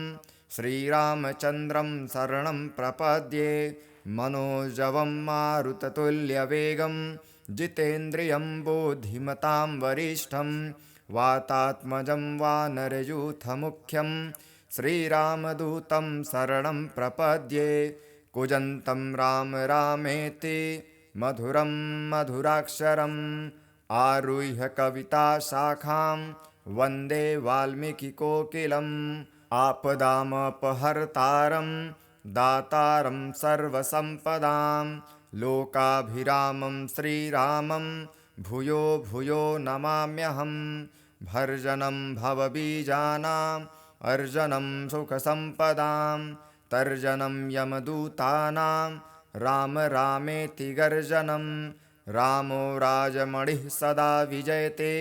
श्रीरामचन्द्रं शरणं प्रपद्ये मनोजवं मारुततुल्यवेगं जितेन्द्रियं बुद्धिमतां वरिष्ठं वातात्मजं वानरयूथमुख्यं श्रीरामदूतं शरणं प्रपद्ये कूजन्तं राम रामेति मधुरं मधुराक्षरम् आरुह्य कविताशाखां वन्दे वाल्मीकिकोकिलम् आपदामपहर्तारं दातारं सर्वसम्पदां लोकाभिरामं श्रीरामं भूयो भूयो नमाम्यहं भर्जनं भवबीजानाम् अर्जनं सुखसम्पदां तर्जनं यमदूतानां राम रामेति गर्जनं रामो राजमणिः सदा विजयते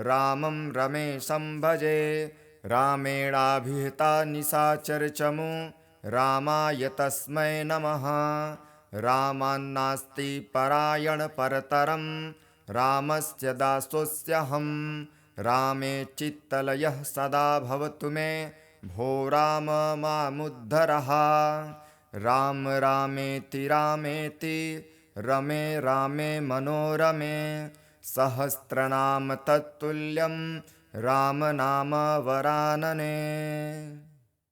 रामं रमेशं भजे रामेणाभिहिता निशाचरचमू रामाय तस्मै नमः रामान्नास्ति परायणपरतरं रामस्य दासोऽस्यहं रामे चित्तलयः सदा भवतु मे भो राम मामुद्धरः राम रामेति रामेति रमे रामे मनोरमे सहस्रनाम तत्तुल्यं राम नाम वरानने।